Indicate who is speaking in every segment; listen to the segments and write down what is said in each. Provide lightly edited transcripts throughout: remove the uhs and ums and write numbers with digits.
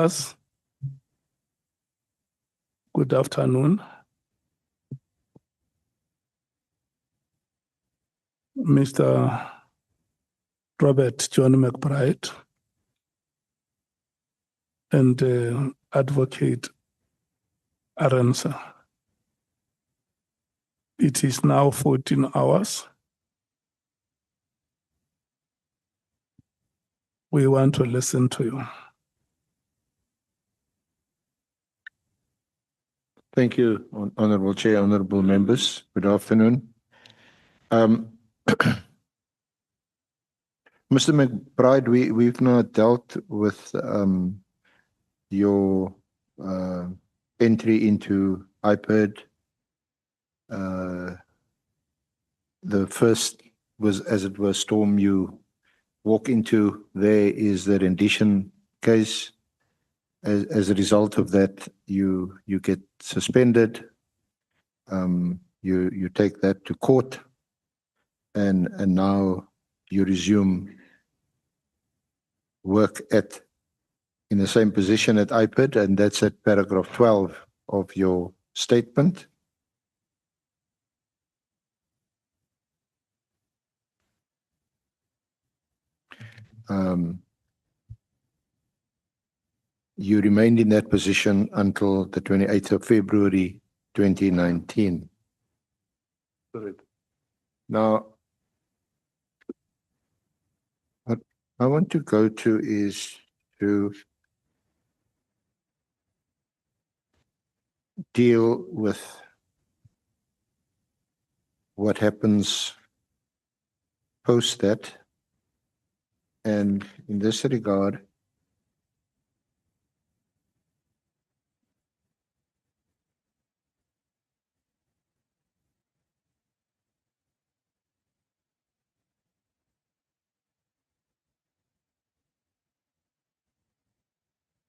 Speaker 1: us. Good afternoon. Mr. Robert John McBride and Advocate Aransa. It is now 14 hours. We want to listen to you.
Speaker 2: Thank you, Honorable Chair, Honorable Members. Good afternoon. Mr. McBride, we've now dealt with your entry into IPID. The first was, as it were, storm you walk into. There is the rendition case. As a result of that, you get suspended. You take that to court, and now you resume work in the same position at IPID, and that's at paragraph 12 of your statement. You remained in that position until the 28th of February 2019.
Speaker 1: Correct.
Speaker 2: Now, what I want to go to is to deal with what happens post that. And in this regard,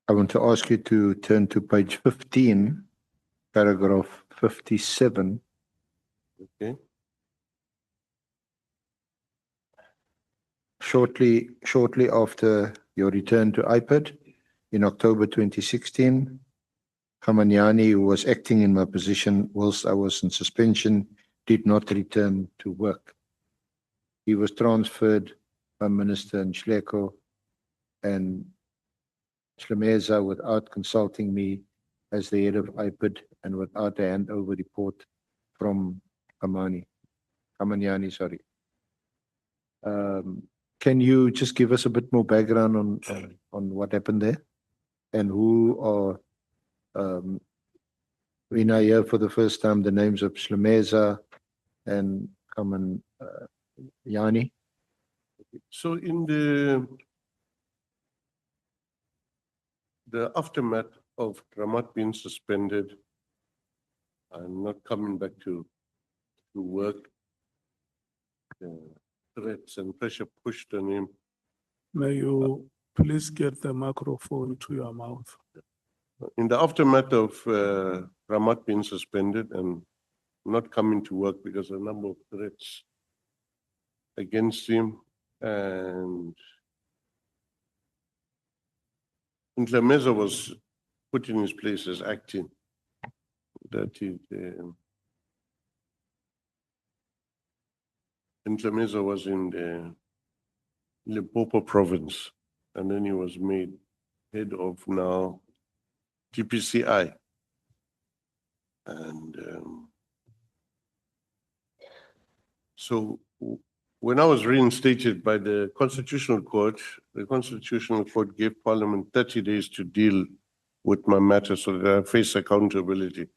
Speaker 2: I want to ask you to turn to page 15, paragraph 57.
Speaker 1: Okay.
Speaker 2: Shortly after your return to IPID in October 2016, Kamanyani, who was acting in my position whilst I was in suspension, did not return to work. He was transferred by Minister Nhleko and Shlemeza without consulting me as the head of IPID and without a handover report from Kamanyani, sorry. Can you just give us a bit more background on what happened there and who are, we now hear for the first time the names of Shlemeza and Kamanyani.
Speaker 3: So in the aftermath of Ramat being suspended and not coming back to work, threats and pressure pushed on him.
Speaker 1: May you please get the microphone to your mouth.
Speaker 3: In the aftermath of Ramat being suspended and not coming to work because of a number of threats against him, and Nhleza was put in his place as acting. That is, Nhleza was in the Limpopo province, and then he was made head of now GPCI. And so when I was reinstated by the Constitutional Court gave Parliament 30 days to deal with my matter so that I face accountability.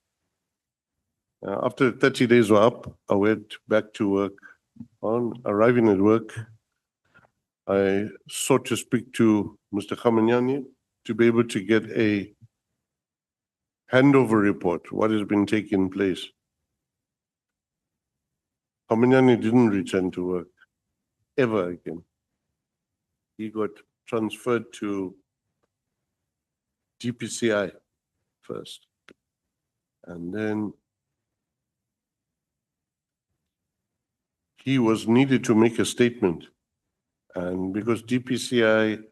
Speaker 3: After 30 days were up, I went back to work. On arriving at work, I sought to speak to Mr. Kamanyani to be able to get a handover report, what has been taking place. Kamanyani didn't return to work ever again. He got transferred to GPCI first. And then he was needed to make a statement. And because GPCI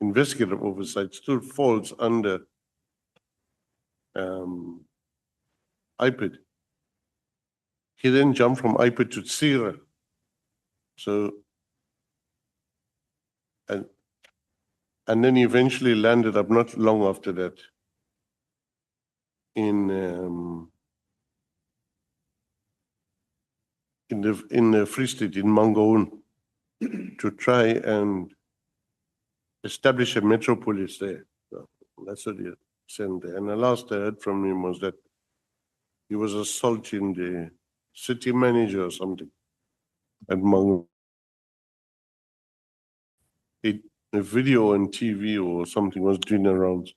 Speaker 3: investigative oversight still falls under IPID. He then jumped from IPID to CIRA. So, and then he eventually landed up not long after that in the Free State in Mangaung to try and establish a metropolis there. So that's what he sent there. And the last I heard from him was that he was assaulting the city manager or something at Mangaung. A video on TV or something was doing around.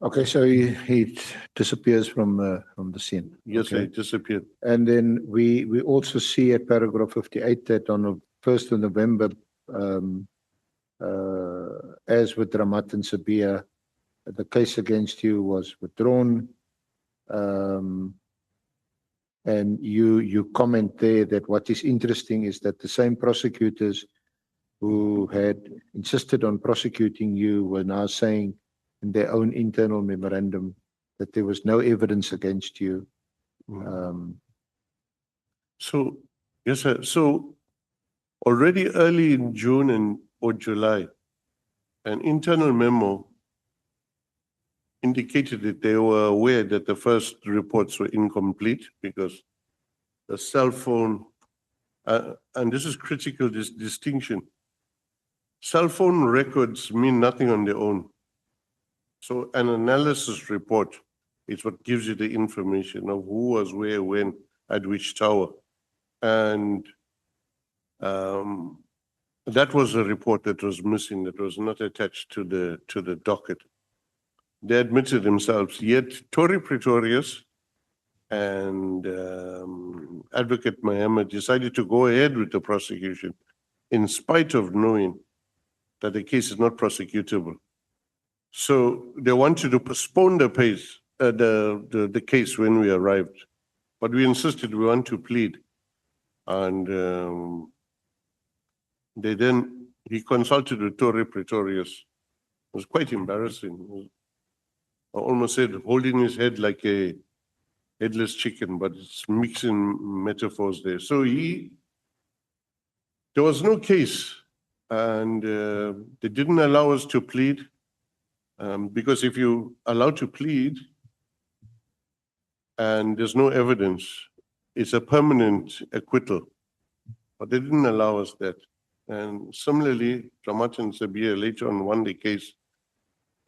Speaker 2: Okay, so he disappears from the scene.
Speaker 3: Yes,
Speaker 2: Okay.
Speaker 3: it disappeared.
Speaker 2: And then we also see at paragraph 58 that on the 1st of November, as with Ramat and Sabia, the case against you was withdrawn. And you comment there that what is interesting is that the same prosecutors who had insisted on prosecuting you were now saying in their own internal memorandum that there was no evidence against you.
Speaker 3: So, yes, sir. So already early in June or July, an internal memo indicated that they were aware that the first reports were incomplete because the cell phone, and this is critical, this distinction. Cell phone records mean nothing on their own. So an analysis report is what gives you the information of who was where, when, at which tower. And that was a report that was missing, that was not attached to the docket. They admitted themselves, yet Tory Pretorius and Advocate Mahama decided to go ahead with the prosecution in spite of knowing that the case is not prosecutable. So they wanted to postpone the case when we arrived, but we insisted we want to plead. And he consulted with Tory Pretorius. It was quite embarrassing. I almost said holding his head like a headless chicken, but it's mixing metaphors there. So there was no case, and they didn't allow us to plead, because if you allow to plead and there's no evidence, it's a permanent acquittal. But they didn't allow us that. And similarly, Ramat and Sabia later on won the case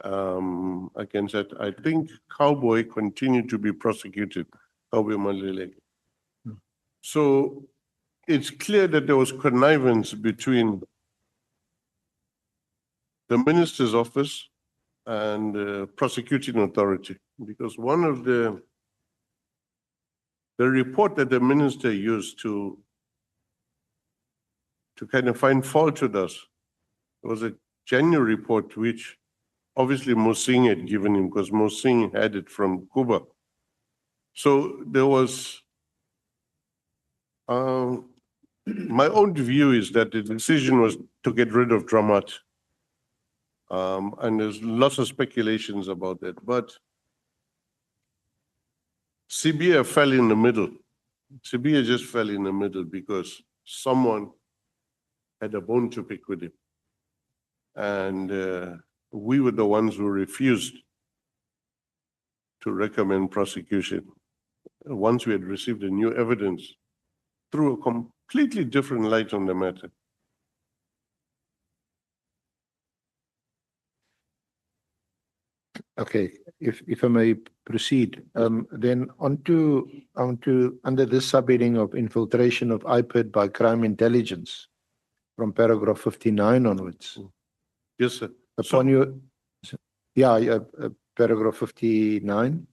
Speaker 3: against that. I think Cowboy continued to be prosecuted, Cowboy Malileke. So it's clear that there was connivance between the minister's office and the prosecuting authority, because one of the report that the minister used to kind of find fault with us was a January report, which obviously Mosing had given him because Mosing had it from Cuba. So there was, my own view is that the decision was to get rid of Dramat. And there's lots of speculations about that, but Sibia fell in the middle. Sibia just fell in the middle because someone had a bone to pick with him. And we were the ones who refused to recommend prosecution. Once we had received the new evidence, threw a completely different light on the matter.
Speaker 2: Okay, if I may proceed, then onto under this subheading of infiltration of IPID by crime intelligence from paragraph 59 onwards.
Speaker 3: Yes, sir.
Speaker 2: Upon you, yeah, paragraph 59.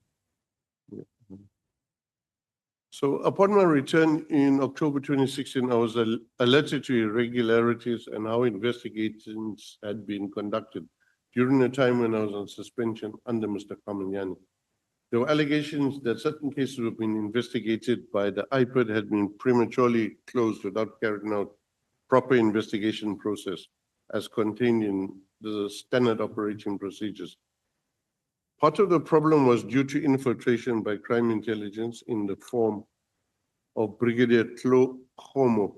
Speaker 3: So upon my return in October 2016, I was alerted to irregularities and how investigations had been conducted during the time when I was on suspension under Mr. Kamanyani. There were allegations that certain cases have been investigated by the IPID had been prematurely closed without carrying out proper investigation process. as contained in the standard operating procedures. Part of the problem was due to infiltration by crime intelligence in the form of Brigadier Tlo Homo,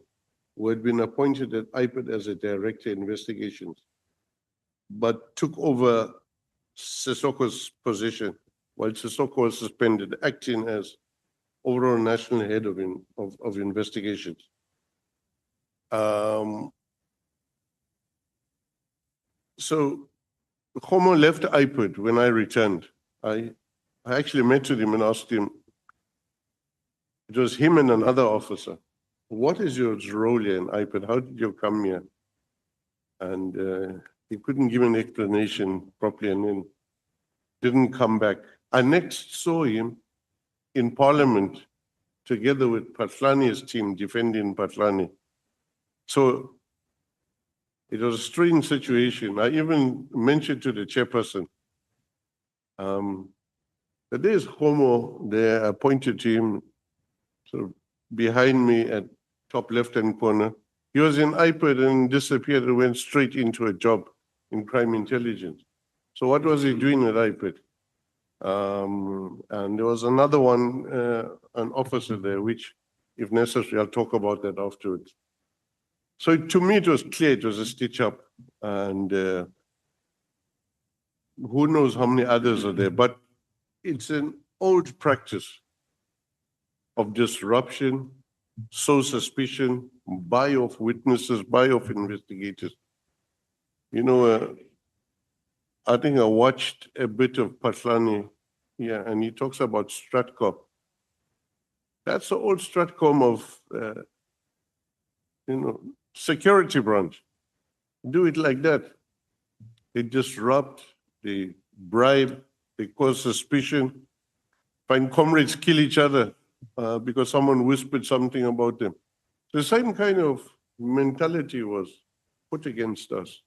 Speaker 3: who had been appointed at IPED as a director of investigations, but took over Sissoko's position while Sissoko was suspended, acting as overall national head of investigations. So Homo left IPED when I returned. I actually met with him and asked him, it was him and another officer, what is your role here in IPED? How did you come here? And he couldn't give an explanation properly and then didn't come back. I next saw him in Parliament together with Patlani's team defending Patlani. So it was a strange situation. I even mentioned to the chairperson, that there's Homo there, appointed to him, sort of behind me at top left-hand corner. He was in IPED and disappeared and went straight into a job in crime intelligence. So what was he doing at IPED? And there was another one, an officer there, which, if necessary, I'll talk about that afterwards. So to me, it was clear it was a stitch up, and who knows how many others are there, but it's an old practice of disruption, sow suspicion, buy off witnesses, buy off investigators. You know, I think I watched a bit of Patlani, yeah, and he talks about Stratcom. That's the old Stratcom of, you know, security branch. Do it like that. They disrupt, they bribe, they cause suspicion, find comrades kill each other because someone whispered something about them. The same kind of mentality was put against us.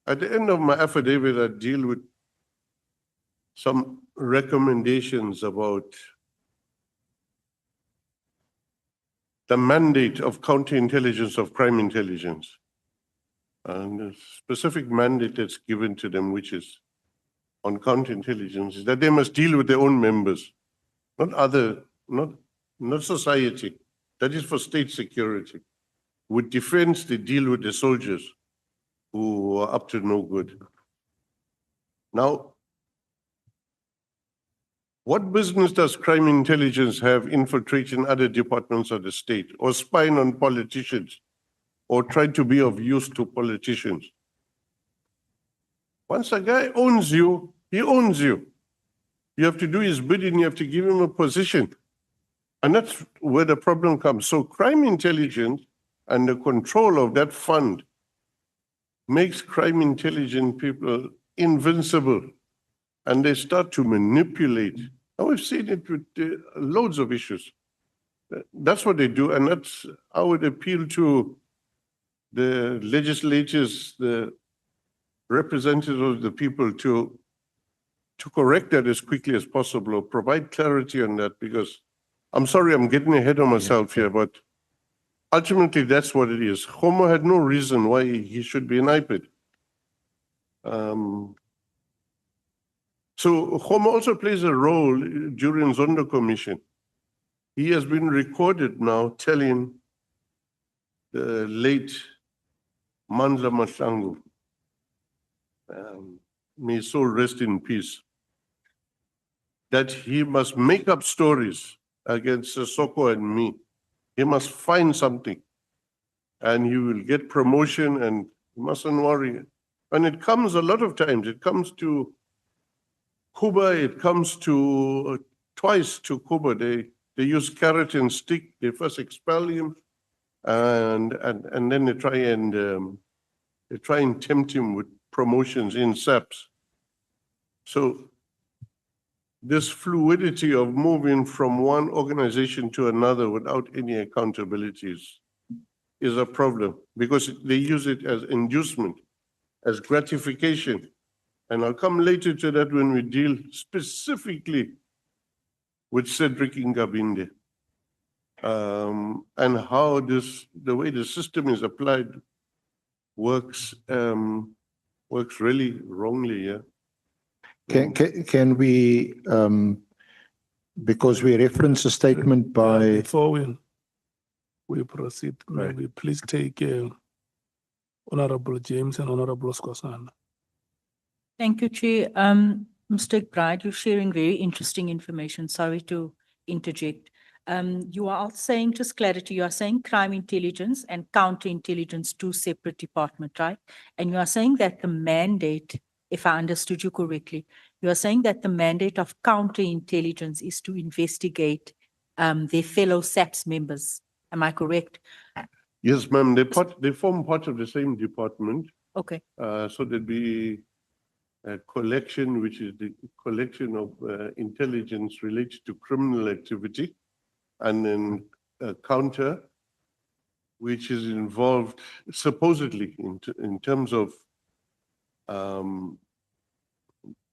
Speaker 3: At the end of my affidavit, I deal with some recommendations about the mandate of counterintelligence, of crime intelligence, and the specific mandate that's given to them, which is on counterintelligence, is that they must deal with their own members, not society. That is for state security. With defense, they deal with the soldiers who are up to no good. Now, what business does crime intelligence have infiltrating other departments of the state, or spying on politicians, or trying to be of use to politicians? Once a guy owns you, he owns you. You have to do his bidding, you have to give him a position. And that's where the problem comes. So crime intelligence and the control of that fund makes crime intelligence people invincible, and they start to manipulate. And we've seen it with loads of issues. That's what they do, and that's, I would appeal to the legislators, the representatives of the people to correct that as quickly as possible, or provide clarity on that, because I'm sorry, I'm getting ahead of myself here, but ultimately that's what it is. Homo had no reason why he should be an IPED. So Homo also plays a role during Zondo Commission. He has been recorded now telling the late Mandla Mahlangu, may his soul rest in peace, that he must make up stories against Sissoko and me. He must find something, and he will get promotion, and he mustn't worry. And it comes a lot of times. It comes to Kuba, it comes to twice to Kuba. They use carrot and stick. They first expel him, and then they try and tempt him with promotions in SAPS. So this fluidity of moving from one organization to another without any accountabilities is a problem, because they use it as inducement, as gratification. And I'll come later to that when we deal specifically with Cedric Ingabinde, and how the way the system is applied works, works really wrongly here.
Speaker 2: Can we, because we reference a statement by,
Speaker 1: Before we proceed, may
Speaker 2: Right.
Speaker 1: we please take Honorable James and Honorable Skosana.
Speaker 4: Thank you, Chair. Mr. McBride, you're sharing very interesting information. Sorry to interject. You are saying, just clarity, you are saying crime intelligence and counterintelligence, two separate departments, right? And you are saying that the mandate, if I understood you correctly, you are saying that the mandate of counterintelligence is to investigate their fellow SAPS members. Am I correct?
Speaker 3: Yes, ma'am, they form part of the same department.
Speaker 4: Okay.
Speaker 3: So there'd be a collection, which is the collection of intelligence related to criminal activity, and then a counter, which is involved supposedly in terms of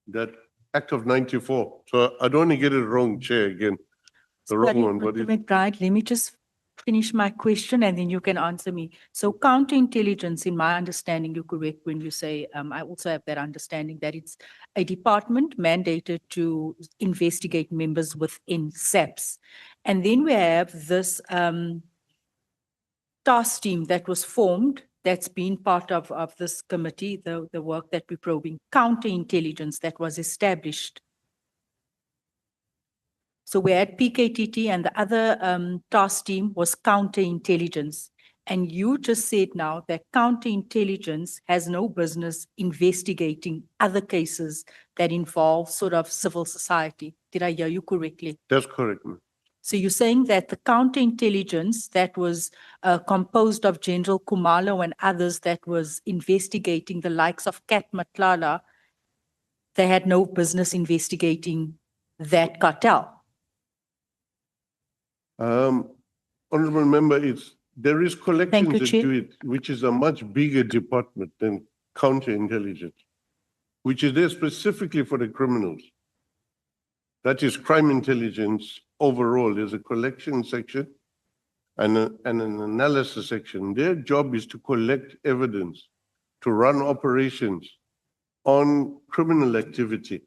Speaker 3: that Act of 94. So I don't want to get it wrong, Chair, again. The wrong
Speaker 4: Sorry,
Speaker 3: one, but
Speaker 4: Mr. McBride, let me just finish my question and then you can answer me. So counterintelligence, in my understanding, you're correct when you say, I also have that understanding that it's a department mandated to investigate members within SAPS. And then we have this task team that was formed, that's been part of this committee, the work that we're probing, counterintelligence that was established. So we had PKTT and the other task team was counterintelligence. And you just said now that counterintelligence has no business investigating other cases that involve sort of civil society. Did I hear you correctly?
Speaker 3: that's correct, ma'am.
Speaker 4: So you're saying that the counterintelligence that was composed of General Kumalo and others that was investigating the likes of Kat Matlala, they had no business investigating that cartel?
Speaker 3: Honorable member, there is collections
Speaker 4: you,
Speaker 3: that
Speaker 4: Chair.
Speaker 3: do it, which is a much bigger department than counterintelligence, which is there specifically for the criminals. That is crime intelligence overall. There's a collection section and an analysis section. Their job is to collect evidence, to run operations on criminal activity.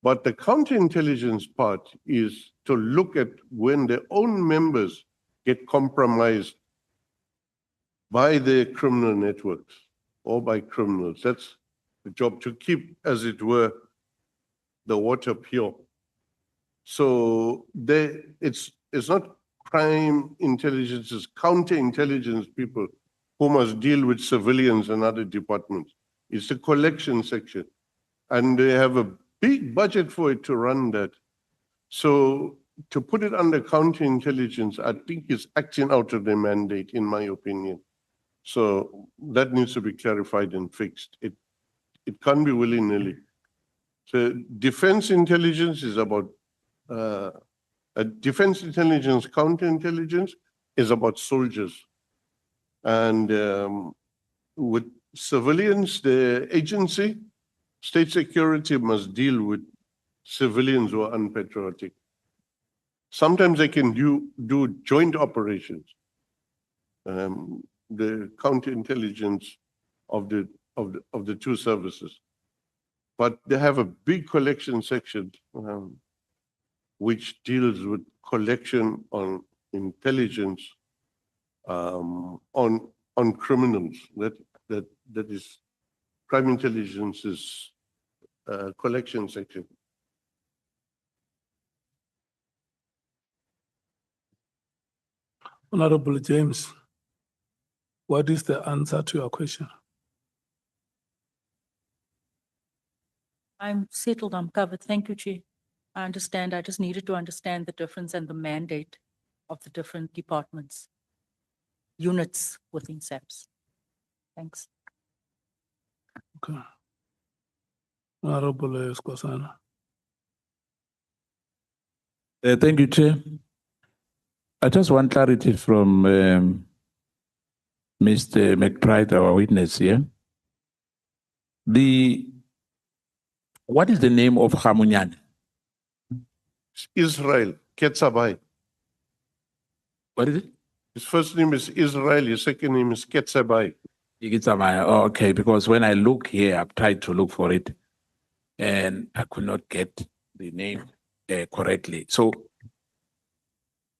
Speaker 3: But the counterintelligence part is to look at when their own members get compromised by the criminal networks or by criminals. That's the job, to keep, as it were, the water pure. So it's not crime intelligence, it's counterintelligence people who must deal with civilians and other departments. It's the collection section. And they have a big budget for it to run that. So to put it under counterintelligence, I think is acting out of their mandate, in my opinion. So that needs to be clarified and fixed. It can't be willy-nilly. So defense intelligence is about, defense intelligence, counterintelligence is about soldiers. And with civilians, the agency, state security must deal with civilians who are unpatriotic. Sometimes they can do joint operations. The counterintelligence of the two services. But they have a big collection section which deals with collection on intelligence on criminals. That is crime intelligence's collection section.
Speaker 1: Honorable James, what is the answer to your question?
Speaker 4: I'm settled, I'm covered. Thank you, Chair. I understand. I just needed to understand the difference and the mandate of the different departments, units within SAPS. Thanks.
Speaker 1: Okay. Honorable Skosana.
Speaker 5: Thank you, Chair. I just want clarity from Mr. McBride, our witness here. What is the name of Hamunyan?
Speaker 3: Israel Ketsabai.
Speaker 5: What is it?
Speaker 3: His first name is Israel, his second name is Ketsabai.
Speaker 5: Oh, okay, because when I look here, I've tried to look for it and I could not get the name correctly. So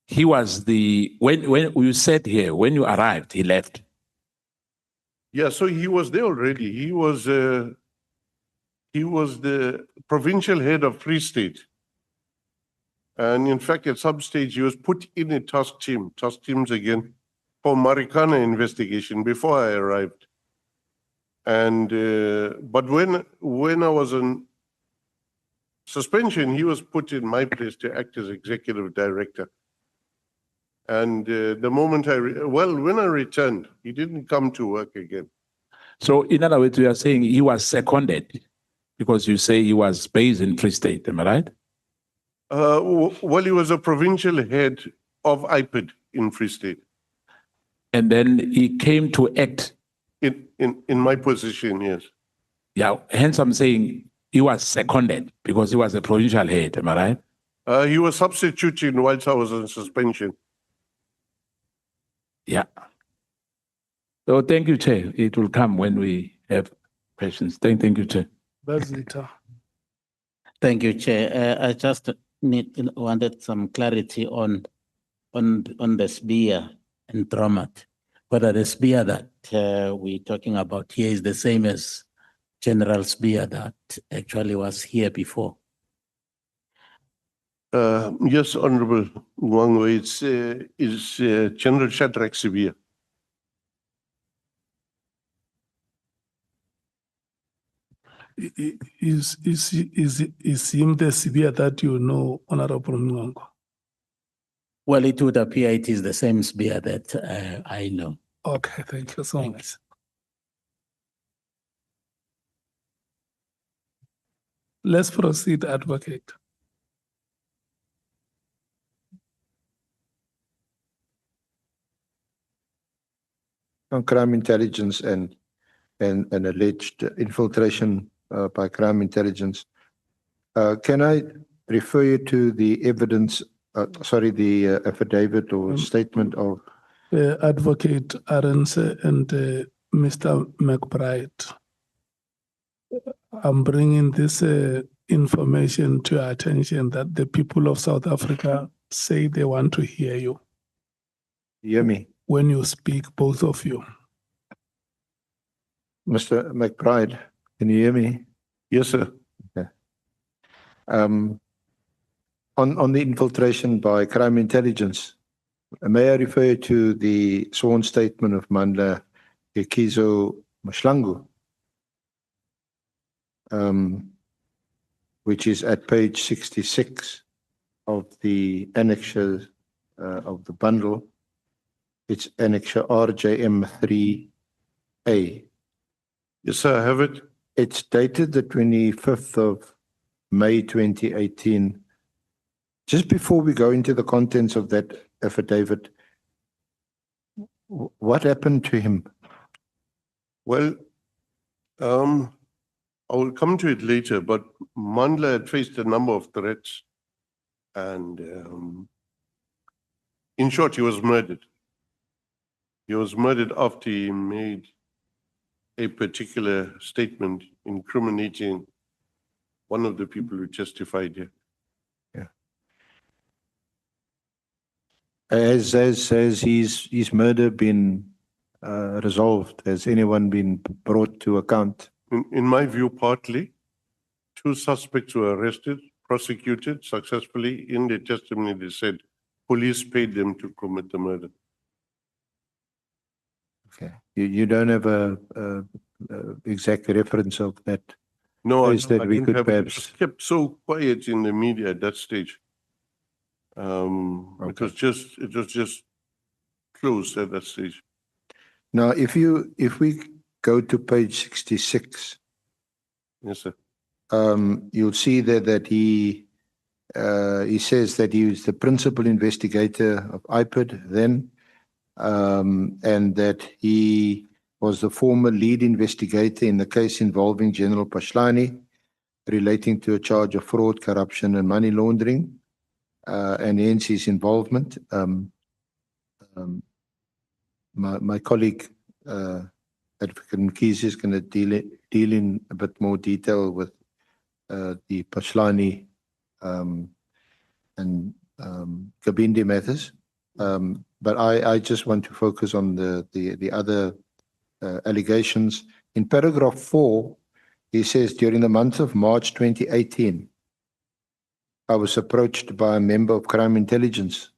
Speaker 5: he was when you said here, when you arrived, he left.
Speaker 3: Yeah, so he was there already. He was the provincial head of Free State. And in fact, at some stage, he was put in a task teams again, for Marikana investigation before I arrived. And, but when I was on suspension, he was put in my place to act as executive director. And the moment when I returned, he didn't come to work again.
Speaker 5: So in other words, you are saying he was seconded because you say he was based in Free State, am I right?
Speaker 3: Well, he was a provincial head of IPID in Free State.
Speaker 5: And then he came to act.
Speaker 3: In my position, yes.
Speaker 5: Yeah, hence I'm saying he was seconded because he was a provincial head, am I right?
Speaker 3: He was substituting whilst I was on suspension.
Speaker 5: Yeah. So thank you, Chair. It will come when we have questions. Thank you, Chair.
Speaker 1: That's it.
Speaker 6: Thank you, Chair. I just wanted some clarity on the spear and Dromat, whether the spear that we're talking about here is the same as General Spear that actually was here before.
Speaker 3: Yes, Honorable Mwangwe, it's General Shadrach Sibia.
Speaker 1: Is him the severe that you know, Honorable Mwango?
Speaker 6: Well, it would appear it is the same spear that I know.
Speaker 1: Okay, thank you so
Speaker 6: Thank
Speaker 1: much. Let's proceed, Advocate.
Speaker 2: On crime intelligence and alleged infiltration by crime intelligence. Can I refer you to the evidence, the affidavit or statement of
Speaker 1: Advocate Arens and Mr. McBride. I'm bringing this information to your attention that the people of South Africa say they want to hear you
Speaker 2: hear me?
Speaker 1: when you speak, both of you.
Speaker 2: Mr. McBride, can you hear me?
Speaker 3: Yes, sir.
Speaker 2: On the infiltration by crime intelligence, may I refer you to the sworn statement of Mandla Ekizo Mashlangu, which is at page 66 of the annexure of the bundle. It's annexure RJM3A.
Speaker 3: Yes, sir, I have it.
Speaker 2: It's dated the 25th of May 2018. Just before we go into the contents of that affidavit, what happened to him?
Speaker 3: Well, I will come to it later, but Mandla had faced a number of threats. And in short, he was murdered. He was murdered after he made a particular statement incriminating one of the people who testified here.
Speaker 2: Has his murder been resolved? Has anyone been brought to account?
Speaker 3: In my view, partly, 2 suspects were arrested, prosecuted successfully. In the testimony, they said police paid them to commit the murder.
Speaker 2: Okay. You don't have a exact reference of that?
Speaker 3: No,
Speaker 2: Is that
Speaker 3: I
Speaker 2: we
Speaker 3: don't
Speaker 2: could
Speaker 3: have it. It
Speaker 2: perhaps-
Speaker 3: was kept so quiet in the media at that stage. It was just closed at that stage.
Speaker 2: Now, if we go to page 66,
Speaker 3: Yes, sir.
Speaker 2: you'll see there that he says that he was the principal investigator of IPID then, and that he was the former lead investigator in the case involving General Pashlani relating to a charge of fraud, corruption, and money laundering, and hence his involvement. My colleague Advocate Mkhize is going to deal in a bit more detail with the Paslani and Kabinde matters. But I just want to focus on the other allegations. In paragraph 4, he says, during the month of March 2018, I was approached by a member of crime intelligence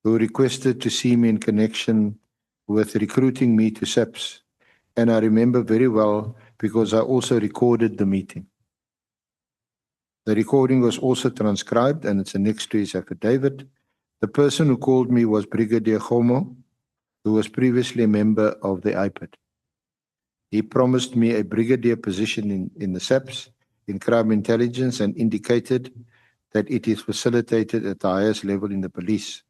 Speaker 2: who requested to see me in connection with recruiting me to SAPS. And I remember very well because I also recorded the meeting. The recording was also transcribed and it's annexed to his affidavit. The person who called me was Brigadier Homo, who was previously a member of the IPID. He promised me a brigadier position in the SAPS in crime intelligence and indicated that it is facilitated at the highest level in the police.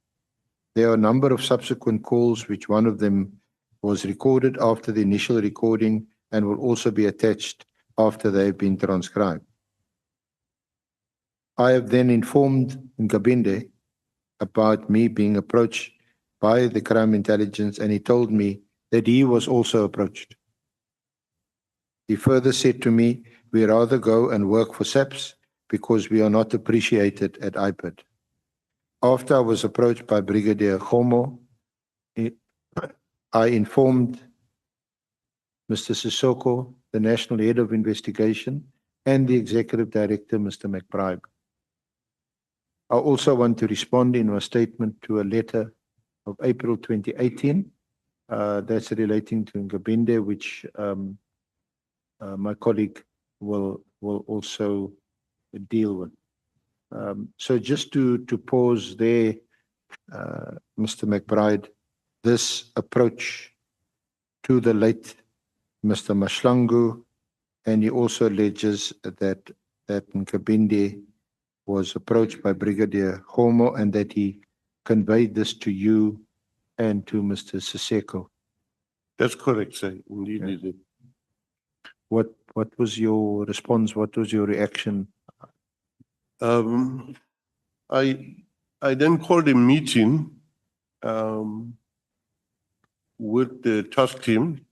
Speaker 2: There are a number of subsequent calls, which one of them was recorded after the initial recording and will also be attached after they have been transcribed. I have then informed Nkabinde about me being approached by the crime intelligence, and he told me that he was also approached. He further said to me, we rather go and work for SAPS because we are not appreciated at IPID. After I was approached by Brigadier Homo, I informed Mr. Sissoko, the National Head of Investigation, and the Executive Director, Mr. McBride. I also want to respond in my statement to a letter of April 2018 that's relating to Nkabinde, which my colleague will also deal with. So just to pause there, Mr. McBride, this approach to the late Mr. Mashlangu, and he also alleges that Nkabinde was approached by Brigadier Homo and that he conveyed this to you and to Mr. Siseko.
Speaker 3: That's correct, sir. Indeed, he did.
Speaker 2: What was your response? What was your reaction?
Speaker 3: I then called a meeting with the task team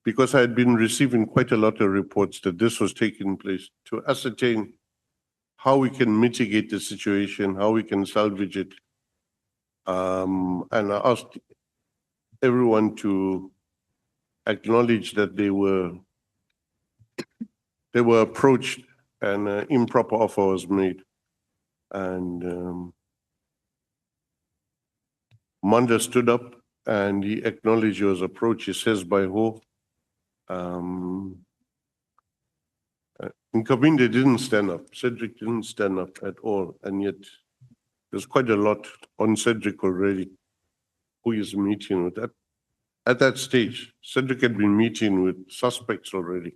Speaker 3: because I had been receiving quite a lot of reports that this was taking place to ascertain how we can mitigate the situation, how we can salvage it. And I asked everyone to acknowledge that they were approached and an improper offer was made. And Manda stood up and he acknowledged he was approached. He says by who? Nkabinde didn't stand up. Cedric didn't stand up at all. And yet there's quite a lot on Cedric already, who is meeting with that. At that stage, Cedric had been meeting with suspects already.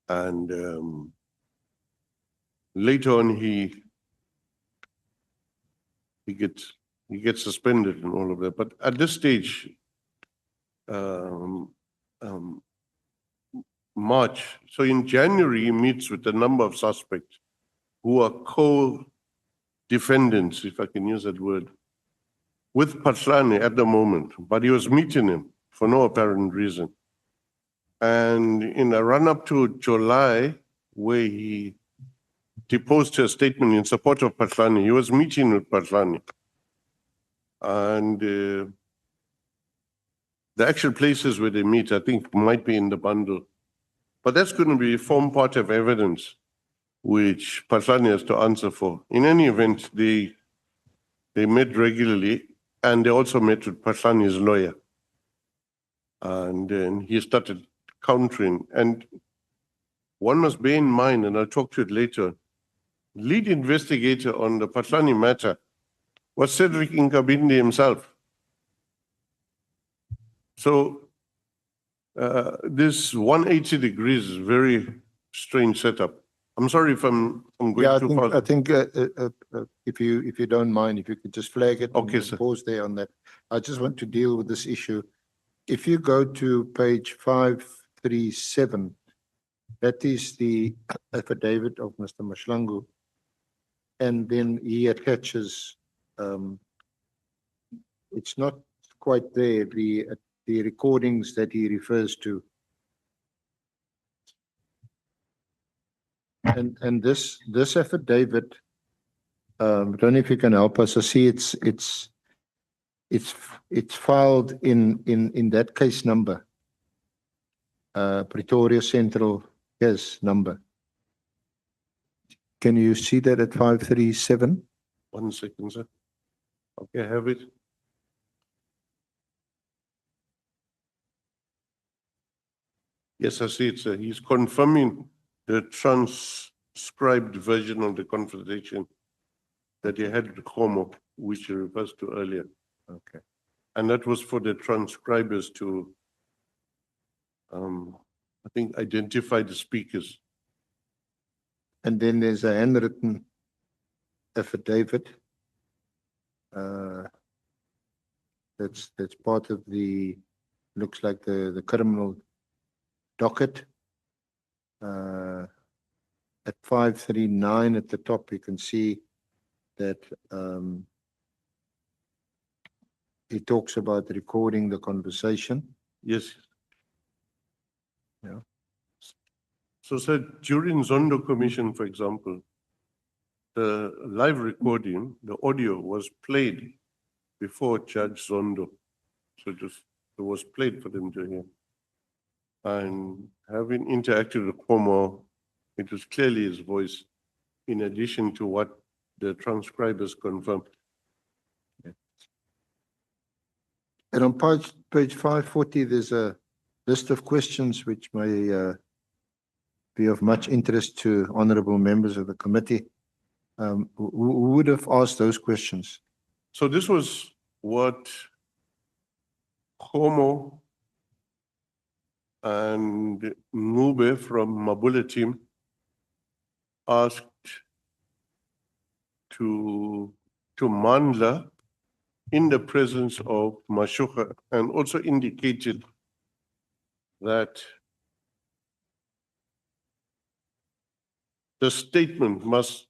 Speaker 3: And later on, he gets suspended and all of that. But at this stage, March, so in January, he meets with a number of suspects who are co-defendants, if I can use that word, with Paslani at the moment. But he was meeting him for no apparent reason. And in a run-up to July, where he deposed a statement in support of Paslani, he was meeting with Paslani. And the actual places where they meet, I think, might be in the bundle. But that's going to form part of evidence which Paslani has to answer for. In any event, they met regularly, and they also met with Paslani's lawyer. And then he started countering. And one must bear in mind, and I'll talk to it later, lead investigator on the Paslani matter was Cedric Nkabinde himself. So this 180 degrees is very strange setup. I'm sorry if I'm going too fast.
Speaker 2: I think if you don't mind, if you could just flag it.
Speaker 3: Okay,
Speaker 2: and
Speaker 3: sir.
Speaker 2: pause there on that. I just want to deal with this issue. If you go to page 537, that is the affidavit of Mr. Mashlangu, and then he attaches. It's not quite there. The the recordings that he refers to. And this affidavit, I don't know if you can help us. I see it's filed in that case number. Pretoria Central case number. Can you see that at 537?
Speaker 3: 1 second, sir. Okay, I have it. Yes, I see it, sir. He's confirming the transcribed version of the conversation that he had with Homo, which he refers to earlier.
Speaker 2: Okay.
Speaker 3: And that was for the transcribers to, I think, identify the speakers.
Speaker 2: And then there's a handwritten affidavit. That's part of the, looks like the criminal docket. At 539 at the top, you can see that he talks about recording the conversation.
Speaker 3: Yes.
Speaker 2: Yeah.
Speaker 3: So, sir, during Zondo Commission, for example, the live recording, the audio was played before Judge Zondo. So it was played for them to hear. And having interacted with Homo, it was clearly his voice, in addition to what the transcribers confirmed.
Speaker 2: And on page 540, there's a list of questions which may be of much interest to honorable members of the committee. Who would have asked those questions?
Speaker 3: So this was what Homo and Nube from Mabula team asked to Mandla in the presence of Mashuka, and also indicated that the statement must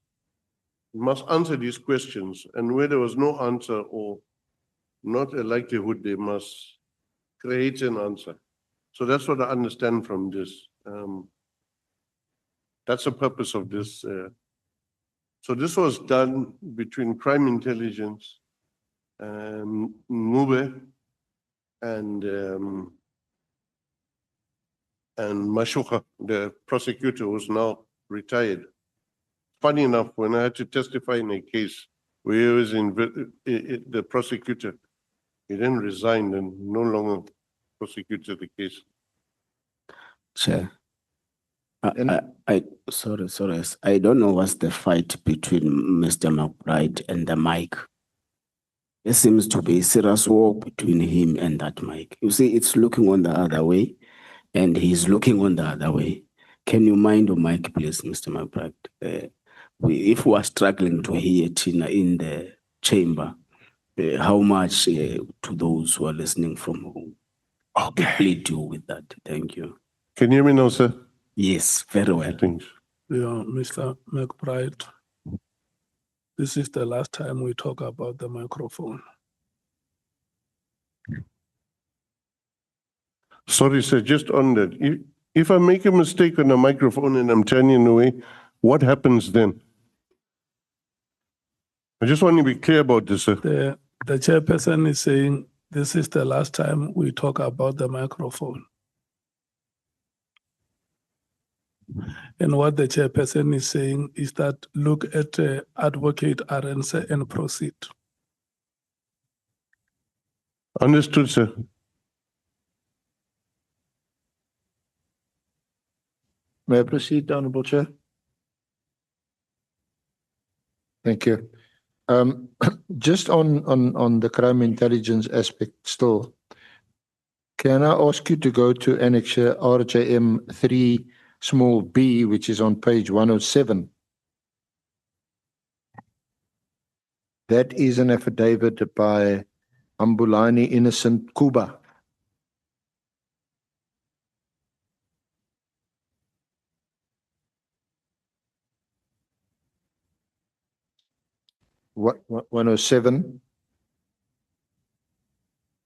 Speaker 3: answer these questions, and where there was no answer or not a likelihood, they must create an answer. So that's what I understand from this. That's the purpose of this. So this was done between crime intelligence, Mube, and Mashuka, the prosecutor who's now retired. Funny enough, when I had to testify in a case where he was the prosecutor, he then resigned and no longer prosecuted the case.
Speaker 7: Chair.
Speaker 2: And-
Speaker 7: Sorry. I don't know what's the fight between Mr. McBride and the mic. There seems to be a serious war between him and that mic. You see, it's looking on the other way, and he's looking on the other way. Can you mind your mic, please, Mr. McBride? If we are struggling to hear Tina in the chamber, how much to those who are listening from home?
Speaker 3: Okay.
Speaker 7: Please do with that. Thank you.
Speaker 3: Can you hear me now, sir?
Speaker 7: Yes, very well.
Speaker 3: Thanks.
Speaker 1: Yeah, Mr. McBride, this is the last time we talk about the microphone.
Speaker 3: Sorry, sir, just on that. If I make a mistake on the microphone and I'm turning away, what happens then? I just want to be clear about this, sir.
Speaker 1: The chairperson is saying this is the last time we talk about the microphone. And what the chairperson is saying is that look at Advocate Arendse and proceed.
Speaker 3: Understood, sir.
Speaker 2: May I proceed, Honorable Chair? Thank you. Just on the crime intelligence aspect still, can I ask you to go to Annexure RJM 3 small b, which is on page 107? That is an affidavit by Ambulani Innocent Kuba. What 107?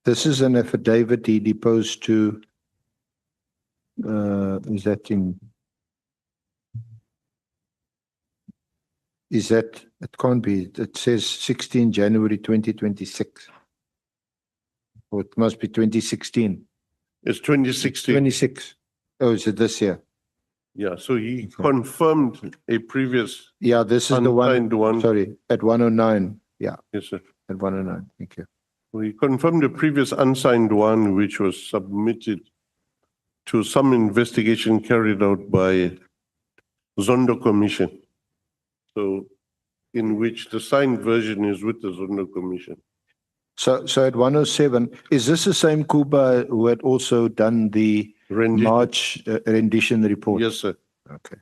Speaker 2: This is an affidavit he deposed to, is that, it can't be, it says 16 January 2026. Or it must be 2016.
Speaker 3: It's 2016.
Speaker 2: 26. Oh, is it this year?
Speaker 3: Yeah, so he confirmed a previous,
Speaker 2: Yeah, this is the one,
Speaker 3: unsigned one.
Speaker 2: sorry, at 109. Yeah,
Speaker 3: Yes, sir.
Speaker 2: at 109. Thank you.
Speaker 3: We confirmed the previous unsigned one, which was submitted to some investigation carried out by Zondo Commission. So in which the signed version is with the Zondo Commission.
Speaker 2: So at 107, is this the same Kuba who had also done the
Speaker 3: Rendition.
Speaker 2: March rendition report?
Speaker 3: Yes, sir.
Speaker 2: Okay.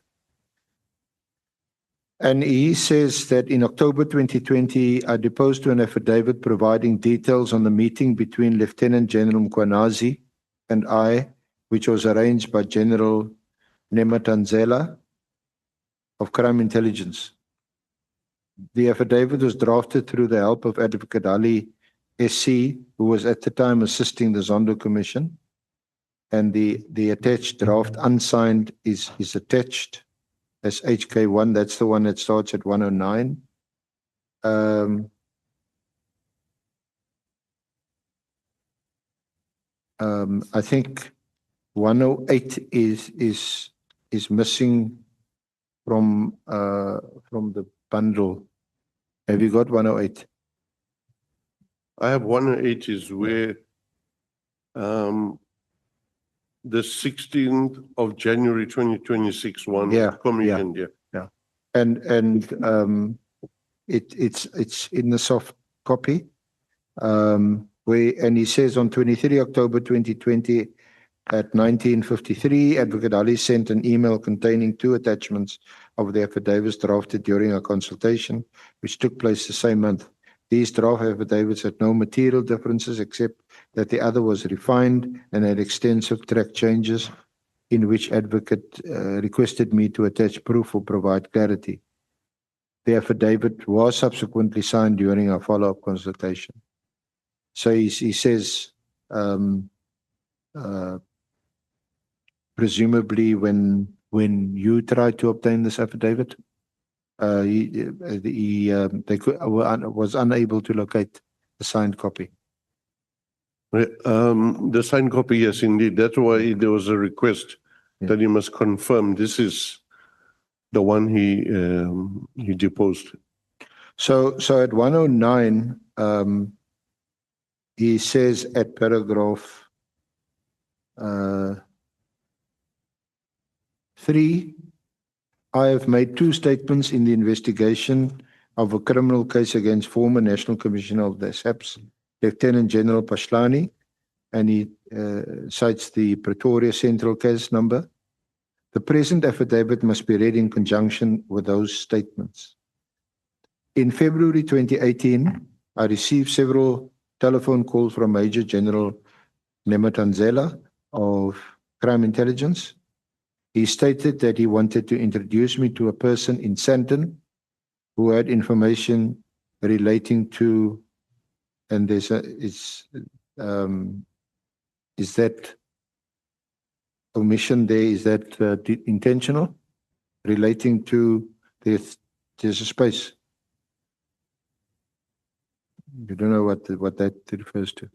Speaker 2: And he says that in October 2020, I deposed to an affidavit providing details on the meeting between Lieutenant General Mkwanazi and I, which was arranged by General Nematanzela of Crime Intelligence. The affidavit was drafted through the help of Advocate Ali SC, who was at the time assisting the Zondo Commission. And the attached draft unsigned is attached as HK1. That's the one that starts at 109. I think 108 is missing from the bundle. Have you got 108?
Speaker 3: I have 108 is where the 16th of January 2026 one commissioned, yeah.
Speaker 2: And it's in the soft copy. And he says on 23 October 2020 at 1953, Advocate Ali sent an email containing 2 attachments of the affidavits drafted during a consultation, which took place the same month. These draft affidavits had no material differences except that the other was refined and had extensive track changes in which Advocate requested me to attach proof or provide clarity. The affidavit was subsequently signed during our follow-up consultation. So he says, presumably when you tried to obtain this affidavit, they was unable to locate the signed copy.
Speaker 3: The signed copy, yes, indeed. That's why there was a request that he must confirm this is the one he deposed.
Speaker 2: So at 109, he says at paragraph 3, I have made 2 statements in the investigation of a criminal case against former National Commissioner of the SAPS, Lieutenant General Pashlani, and he cites the Pretoria Central case number. The present affidavit must be read in conjunction with those statements. In February 2018, I received several telephone calls from Major General Nematanzela of Crime Intelligence. He stated that he wanted to introduce me to a person in Sandton who had information relating to, and there's a, is that omission there, is that intentional? Relating to, there's a space. You don't know what that refers to.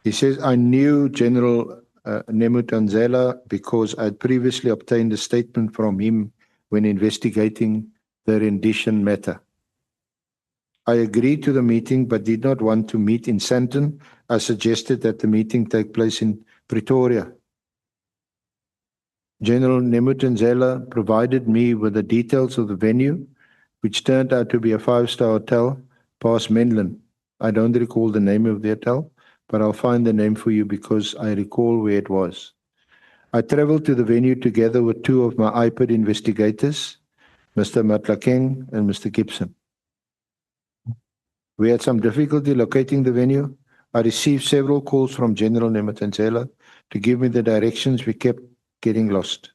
Speaker 2: He says, I knew General Nematanzela because I had previously obtained a statement from him when investigating the rendition matter. I agreed to the meeting but did not want to meet in Sandton. I suggested that the meeting take place in Pretoria. General Nematanzela provided me with the details of the venue, which turned out to be a 5-star hotel past Menlyn. I don't recall the name of the hotel, but I'll find the name for you because I recall where it was. I traveled to the venue together with 2 of my IPID investigators, Mr. Matlakeng and Mr. Gibson. We had some difficulty locating the venue. I received several calls from General Nematanzela to give me the directions. We kept getting lost.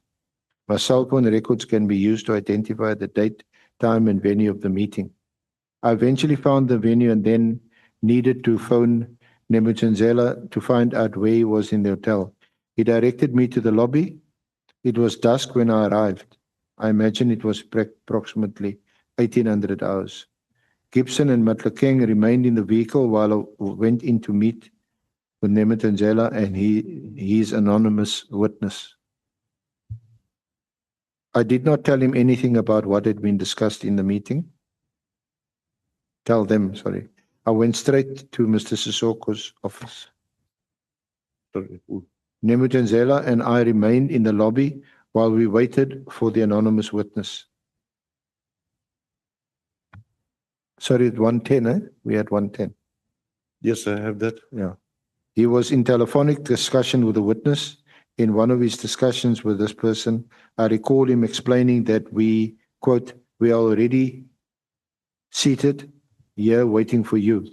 Speaker 2: My cell phone records can be used to identify the date, time, and venue of the meeting. I eventually found the venue and then needed to phone Nebuchadnezzar to find out where he was in the hotel. He directed me to the lobby. It was dusk when I arrived. I imagine it was approximately 1800 hours. Gibson and Matlakeng remained in the vehicle while I went in to meet with Nebuchadnezzar and his anonymous witness. I did not tell him anything about what had been discussed in the meeting. Tell them, sorry. I went straight to Mr. Sissoko's office.
Speaker 3: Sorry.
Speaker 2: Nebuchadnezzar and I remained in the lobby while we waited for the anonymous witness. Sorry, at 110, eh? We had 110.
Speaker 3: Yes, I have that.
Speaker 2: Yeah. He was in telephonic discussion with the witness. In one of his discussions with this person, I recall him explaining that we, quote, we are already seated here waiting for you.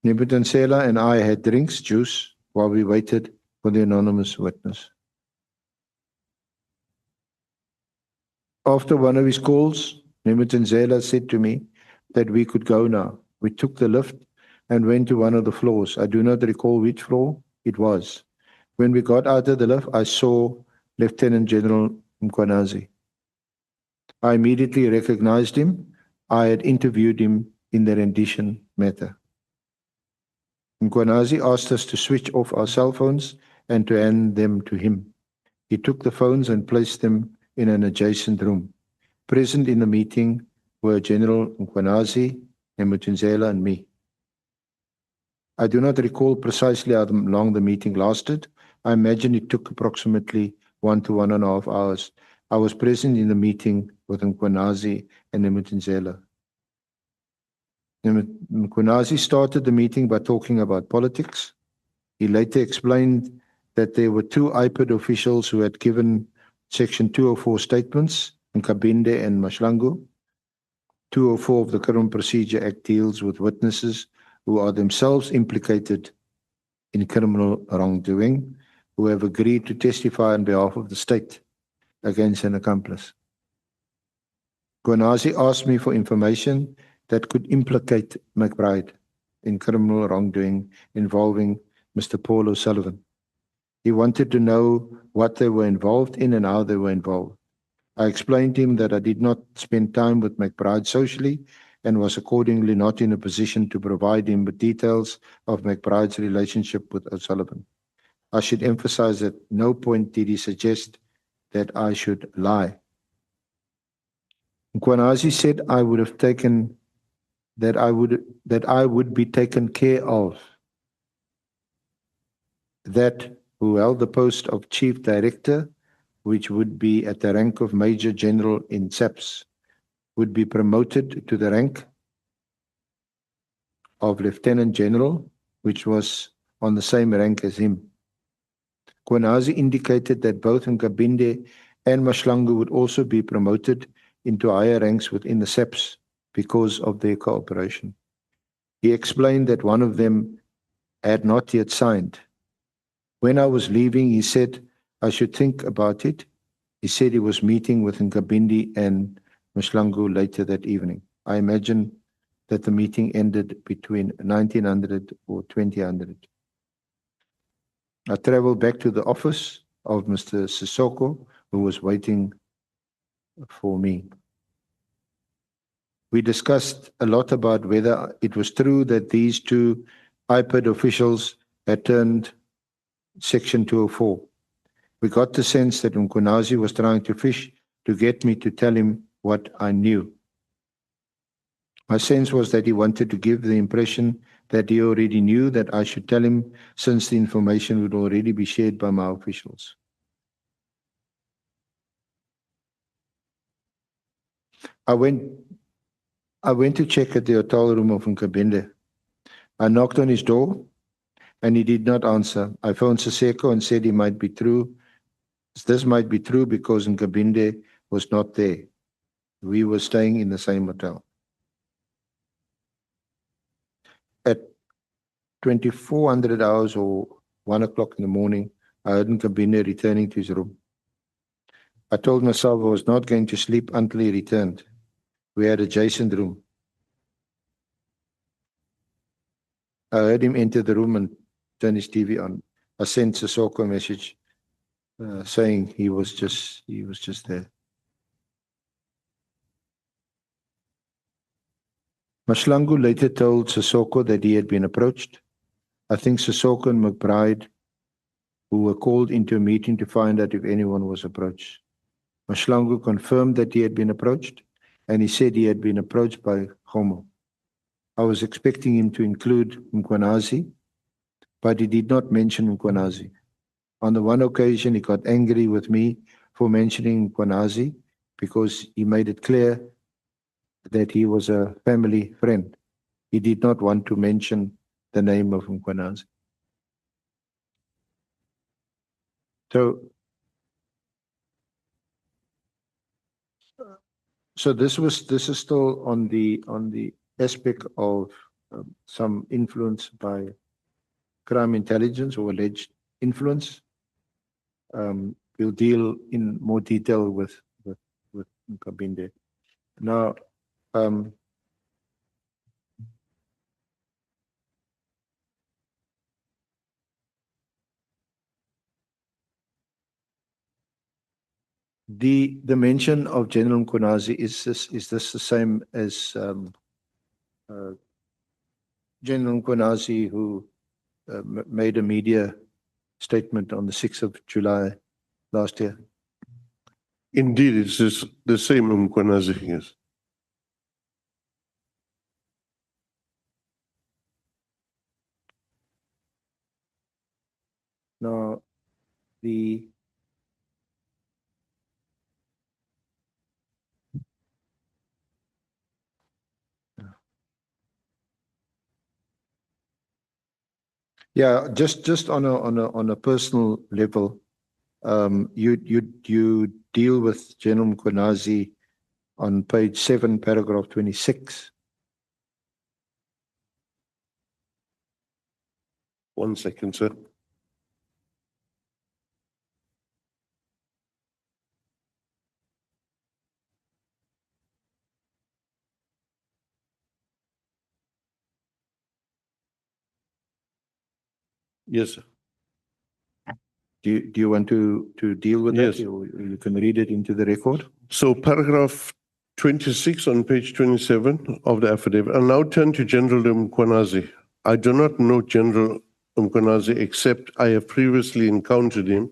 Speaker 2: Nebuchadnezzar and I had drinks, juice, while we waited for the anonymous witness. After one of his calls, Nebuchadnezzar said to me that we could go now. We took the lift and went to one of the floors. I do not recall which floor it was. When we got out of the lift, I saw Lieutenant General Mkwanazi. I immediately recognized him. I had interviewed him in the rendition matter. Mkwanazi asked us to switch off our cell phones and to hand them to him. He took the phones and placed them in an adjacent room. Present in the meeting were General Mkwanazi, Nebuchadnezzar, and me. I do not recall precisely how long the meeting lasted. I imagine it took approximately 1 to 1.5 hours. I was present in the meeting with Mkwanazi and Nebuchadnezzar. Mkwanazi started the meeting by talking about politics. He later explained that there were 2 IPID officials who had given Section 204 statements, Nkabinde and Mashlangu. 204 of the Criminal Procedure Act deals with witnesses who are themselves implicated in criminal wrongdoing, who have agreed to testify on behalf of the state against an accomplice. Mkwanazi asked me for information that could implicate McBride in criminal wrongdoing involving Mr. Paul O'Sullivan. He wanted to know what they were involved in and how they were involved. I explained to him that I did not spend time with McBride socially and was accordingly not in a position to provide him with details of McBride's relationship with O'Sullivan. I should emphasize that no point did he suggest that I should lie. Mkwanazi said I would have taken that I would be taken care of. That who held the post of chief director, which would be at the rank of Major General in SAPS, would be promoted to the rank of Lieutenant General, which was on the same rank as him. Mkwanazi indicated that both Nkabinde and Mashlangu would also be promoted into higher ranks within the SAPS because of their cooperation. He explained that one of them had not yet signed. When I was leaving, he said I should think about it. He said he was meeting with Nkabinde and Mashlangu later that evening. I imagine that the meeting ended between 1900 or 2000. I traveled back to the office of Mr. Sissoko, who was waiting for me. We discussed a lot about whether it was true that these 2 IPID officials had turned Section 204. We got the sense that Mkwanazi was trying to fish to get me to tell him what I knew. My sense was that he wanted to give the impression that he already knew that I should tell him, since the information would already be shared by my officials. I went to check at the hotel room of Nkabinde. I knocked on his door and he did not answer. I phoned Siseko and said he might be true. This might be true because Nkabinde was not there. We were staying in the same hotel. At 2400 hours or 1 o'clock in the morning, I heard Nkabinde returning to his room. I told myself I was not going to sleep until he returned. We had an adjacent room. I heard him enter the room and turn his TV on. I sent Sissoko a message saying he was just there. Mashlangu later told Sissoko that he had been approached. I think Sissoko and McBride, who were called into a meeting to find out if anyone was approached. Mashlangu confirmed that he had been approached, and he said he had been approached by Homo. I was expecting him to include Mkwanazi, but he did not mention Mkwanazi. On the one occasion, he got angry with me for mentioning Mkwanazi because he made it clear that he was a family friend. He did not want to mention the name of Mkwanazi. So this is still on the aspect of some influence by crime intelligence or alleged influence. We'll deal in more detail with Nkabinde. Now, the mention of General Mkwanazi, is this the same as General Mkwanazi, who made a media statement on the 6th of July last year?
Speaker 3: Indeed, it's the same Mkwanazi, yes.
Speaker 2: Now, yeah, just on a personal level, you deal with General Mkwanazi on page 7, paragraph 26.
Speaker 3: 1 second, sir. Yes, sir.
Speaker 2: Do you want to deal with
Speaker 3: Yes.
Speaker 2: that? Or you can read it into the record.
Speaker 3: So paragraph 26 on page 27 of the affidavit. I'll now turn to General Mkwanazi. I do not know General Mkwanazi except I have previously encountered him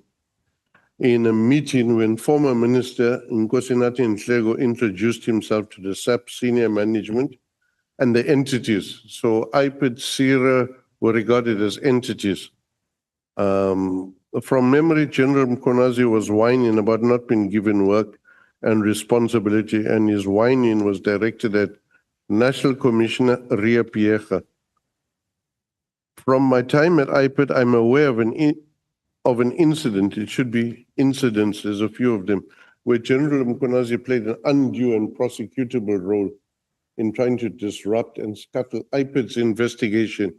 Speaker 3: in a meeting when former Minister Nkosinathi Nhleko introduced himself to the SAP senior management and the entities. So IPID, SIRA were regarded as entities. From memory, General Mkwanazi was whining about not being given work and responsibility, and his whining was directed at National Commissioner Ria Piecha. From my time at IPID, I'm aware of an incident, it should be incidents, there's a few of them, where General Mkwanazi played an undue and prosecutable role in trying to disrupt and scuttle IPID's investigation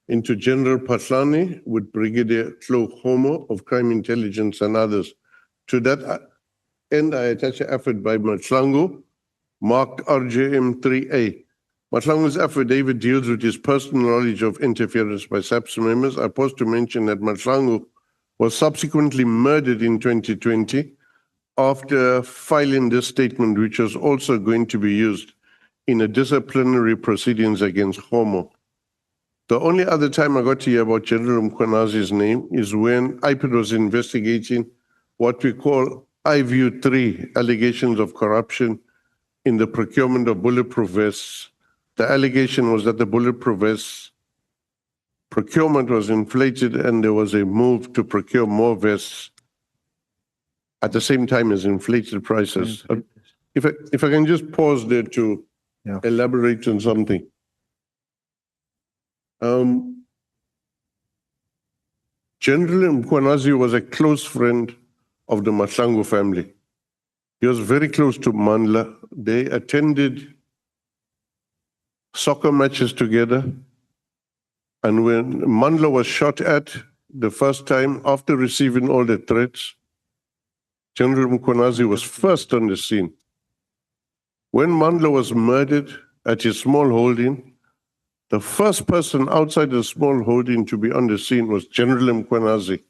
Speaker 3: into General Patlani with Brigadier Klo Homo of Crime Intelligence and others. To that end, I attach an affidavit by Mashlangu, marked RJM 3A. Mashlangu's affidavit deals with his personal knowledge of interference by SAPS members. I pause to mention that Mashlangu was subsequently murdered in 2020 after filing this statement, which was also going to be used in a disciplinary proceedings against Homo. The only other time I got to hear about General Mkwanazi's name is when IPID was investigating what we call IVU 3, allegations of corruption in the procurement of bulletproof vests. The allegation was that the bulletproof vests procurement was inflated and there was a move to procure more vests at the same time as inflated prices. If I can just pause there to elaborate on something. General Mkwanazi was a close friend of the Mashlangu family. He was very close to Mandla. They attended soccer matches together. And when Mandla was shot at the first time, after receiving all the threats, General Mkwanazi was first on the scene. When Mandla was murdered at his small holding, The first person outside the small holding to be on the scene was General Mkhwanazi.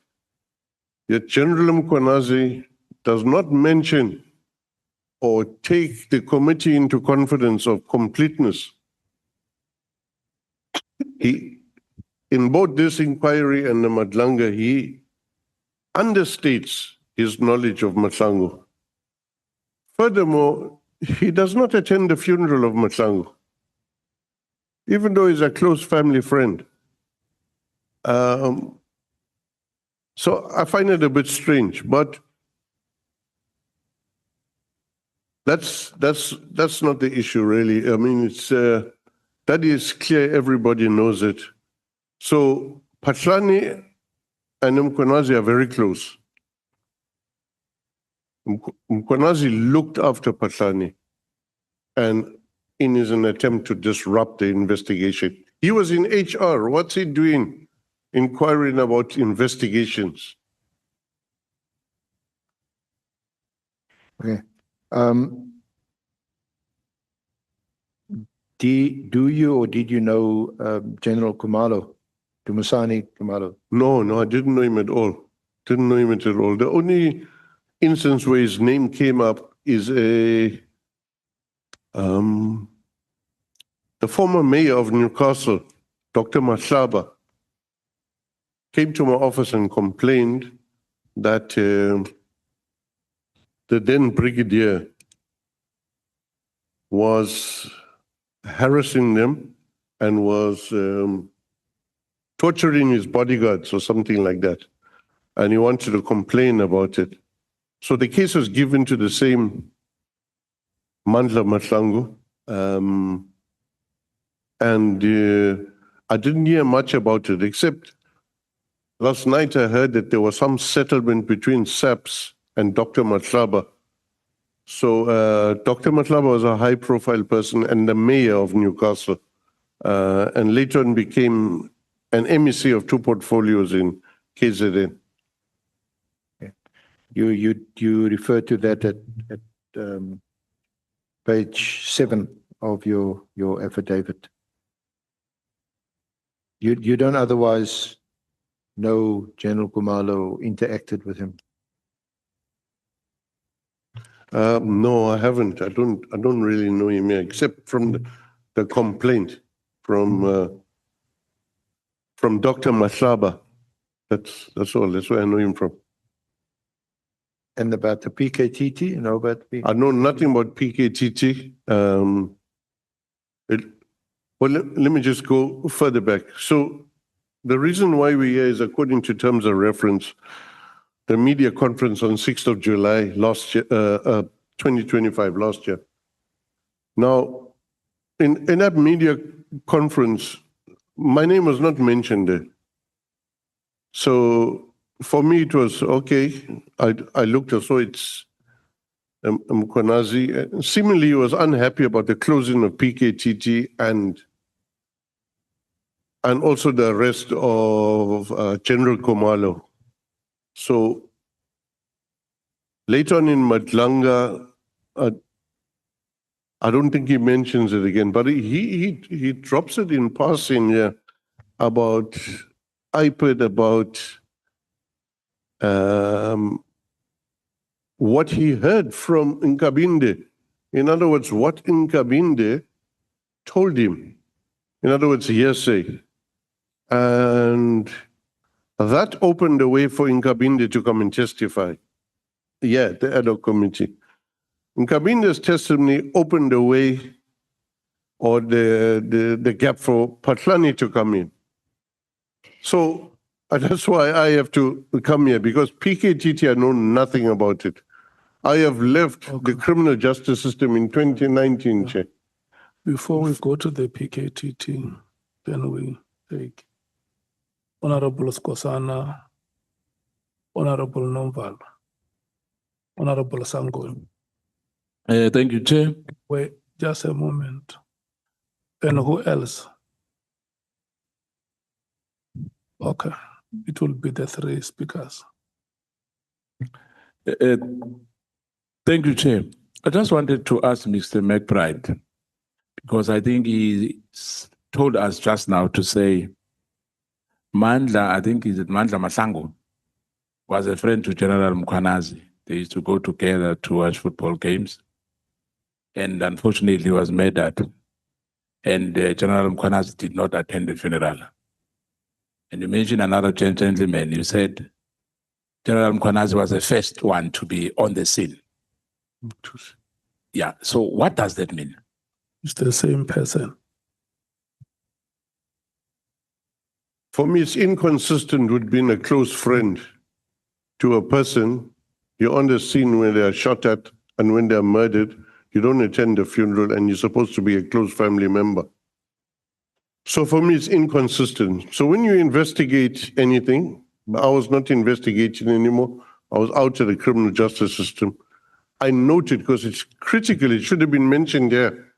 Speaker 3: Yet General Mkhwanazi does not mention or take the committee into confidence of completeness. He, in both this inquiry and the Madlanga, he understates his knowledge of Mahlangu. Furthermore, he does not attend the funeral of Mahlangu, even though he's a close family friend. So I find it a bit strange, but that's not the issue, really. I mean, it's that is clear. Everybody knows it. So Patlani and Mkhwanazi are very close. Mkhwanazi looked after Patlani, and in his an attempt to disrupt the investigation. He was in HR. What's he doing? Inquiring about investigations.
Speaker 2: Okay. Do you or did you know General Khumalo, Dumisani Khumalo?
Speaker 3: No, I didn't know him at all. Didn't know him at all. The only instance where his name came up is the former mayor of Newcastle, Dr. Mahlaba, came to my office and complained that the then brigadier was harassing them and was torturing his bodyguards or something like that. And he wanted to complain about it. So the case was given to the same Mandla Mahlangu. And I didn't hear much about it, except last night I heard that there was some settlement between SAPS and Dr. Mahlaba. So Dr. Mahlaba was a high-profile person and the mayor of Newcastle, and later on became an MEC of two portfolios in KZN.
Speaker 2: You refer to that at page 7 of your affidavit. You don't otherwise know General Khumalo, interacted with him?
Speaker 3: No, I haven't. I don't really know him here, except from the complaint from Dr. Mahlaba. That's all. That's where I know him from.
Speaker 2: And about the PKTT, you know about PKTT?
Speaker 3: I know nothing about PKTT. Let me just go further back. So the reason why we're here is according to terms of reference, the media conference on 6th of July last year, 2025, last year. Now, in that media conference, my name was not mentioned there. So for me, it was okay. I looked and saw it's Mkhwanazi. Seemingly, he was unhappy about the closing of PKTT and also the arrest of General Khumalo. So later on in Madlanga, I don't think he mentions it again, but he drops it in passing, yeah, about iPad, about what he heard from Nkabinde. In other words, what Nkabinde told him. In other words, hearsay. And that opened the way for Nkabinde to come and testify. Yeah, the Ad-hoc committee. Nkabinde's testimony opened the way or the gap for Patlani to come in. So that's why I have to come here, because PKTT, I know nothing about it. I have left the criminal justice system in 2019, Chair.
Speaker 1: Before we go to the PKTT, then we take Honorable Skosana, Honorable Nomval, Honorable Sango.
Speaker 5: Thank you, Chair.
Speaker 1: Wait, just a moment. And who else? Okay, it will be the 3 speakers.
Speaker 5: Thank you, Chair. I just wanted to ask Mr. McBride, because I think he told us just now to say Mandla, I think is it Mandla Masango, was a friend to General Mkwanazi. They used to go together to watch football games. And unfortunately, he was murdered. And General Mkwanazi did not attend the funeral. And you mentioned another gentleman, you said General Mkwanazi was the first one to be on the scene. Yeah, so what does that mean?
Speaker 1: It's the same person.
Speaker 3: For me, it's inconsistent with being a close friend to a person. You're on the scene when they are shot at and when they are murdered. You don't attend the funeral and you're supposed to be a close family member. So for me, it's inconsistent. So when you investigate anything, I was not investigating anymore. I was out of the criminal justice system. I noted because it's critical. It should have been mentioned there.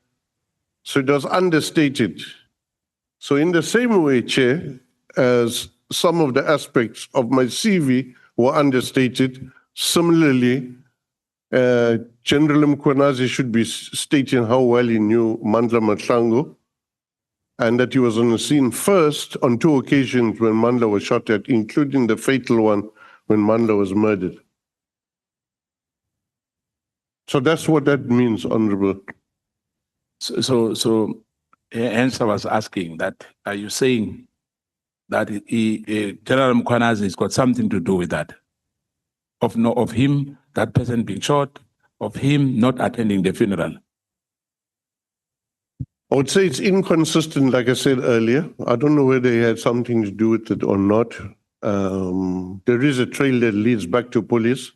Speaker 3: So it was understated. So in the same way, Chair, as some of the aspects of my CV were understated, similarly, General Mkwanazi should be stating how well he knew Mandla Matlango and that he was on the scene first on 2 occasions when Mandla was shot at, including the fatal one when Mandla was murdered. So that's what that means, Honorable.
Speaker 5: So hence I was asking that, are you saying that General Mkwanazi has got something to do with that? Of him, that person being shot, of him not attending the funeral?
Speaker 3: I would say it's inconsistent, like I said earlier. I don't know whether he had something to do with it or not. There is a trail that leads back to police,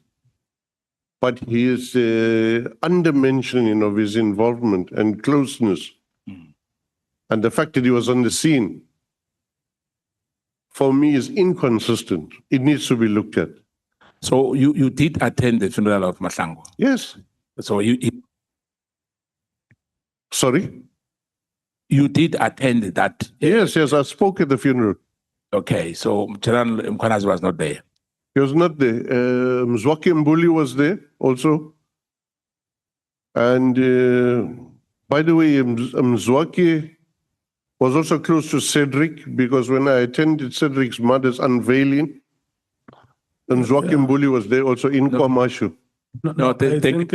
Speaker 3: but he is under-mentioning of his involvement and closeness. And the fact that he was on the scene, for me, is inconsistent. It needs to be looked at.
Speaker 5: So you did attend the funeral of Mahlangu?
Speaker 3: Yes.
Speaker 5: So
Speaker 3: Sorry?
Speaker 5: you did attend that?
Speaker 3: Yes, I spoke at the funeral.
Speaker 5: Okay, so General Mkwanazi was not there?
Speaker 3: He was not there. Mzwaki Mbuli was there also. And by the way, Mzwaki was also close to Cedric, because when I attended Cedric's mother's unveiling, Mzwaki Mbuli was there also in Kwamashu.
Speaker 1: No, I think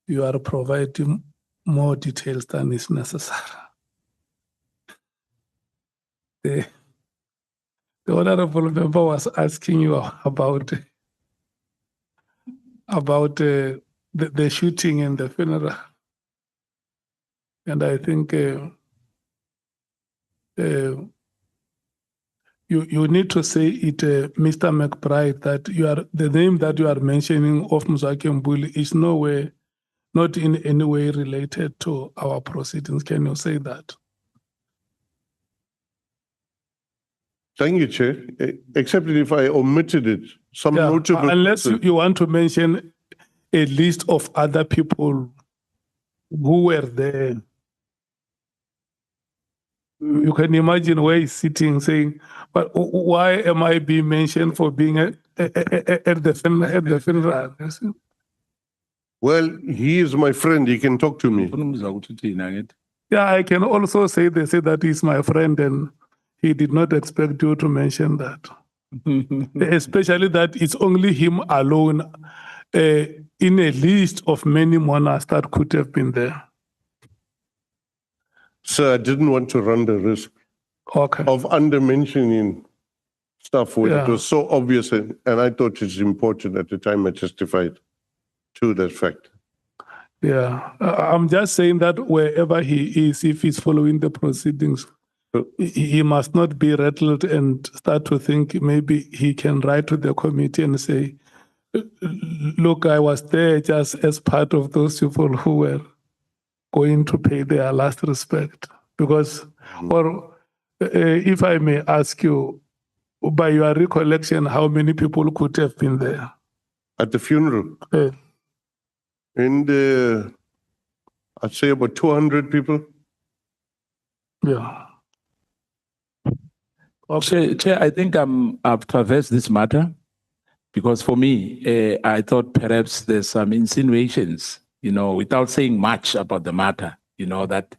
Speaker 1: you are providing more details than is necessary. The honorable member was asking you about the shooting and the funeral. And I think you need to say it, Mr. McBride, that the name that you are mentioning of Mzwaki Mbuli is not in any way related to our proceedings. Can you say that?
Speaker 3: Thank you, Chair. Except if I omitted it, some notable.
Speaker 1: Unless you want to mention a list of other people who were there. You can imagine where he's sitting saying, but why am I being mentioned for being at the funeral?
Speaker 3: Well, he is my friend. He can talk to me.
Speaker 1: Yeah, I can also say they say that he's my friend and he did not expect you to mention that. Especially that it's only him alone in a list of many monarchs that could have been there.
Speaker 3: Sir, I didn't want to run the risk of under-mentioning stuff when it was so obvious, and I thought it's important at the time I testified to that fact.
Speaker 1: Yeah, I'm just saying that wherever he is, if he's following the proceedings, he must not be rattled and start to think maybe he can write to the committee and say, look, I was there just as part of those people who were going to pay their last respect. Because, or if I may ask you, by your recollection, how many people could have been there?
Speaker 3: At the funeral? I'd say about 200 people.
Speaker 1: Yeah.
Speaker 5: Okay. Chair, I think I've traversed this matter because for me, I thought perhaps there's some insinuations without saying much about the matter, that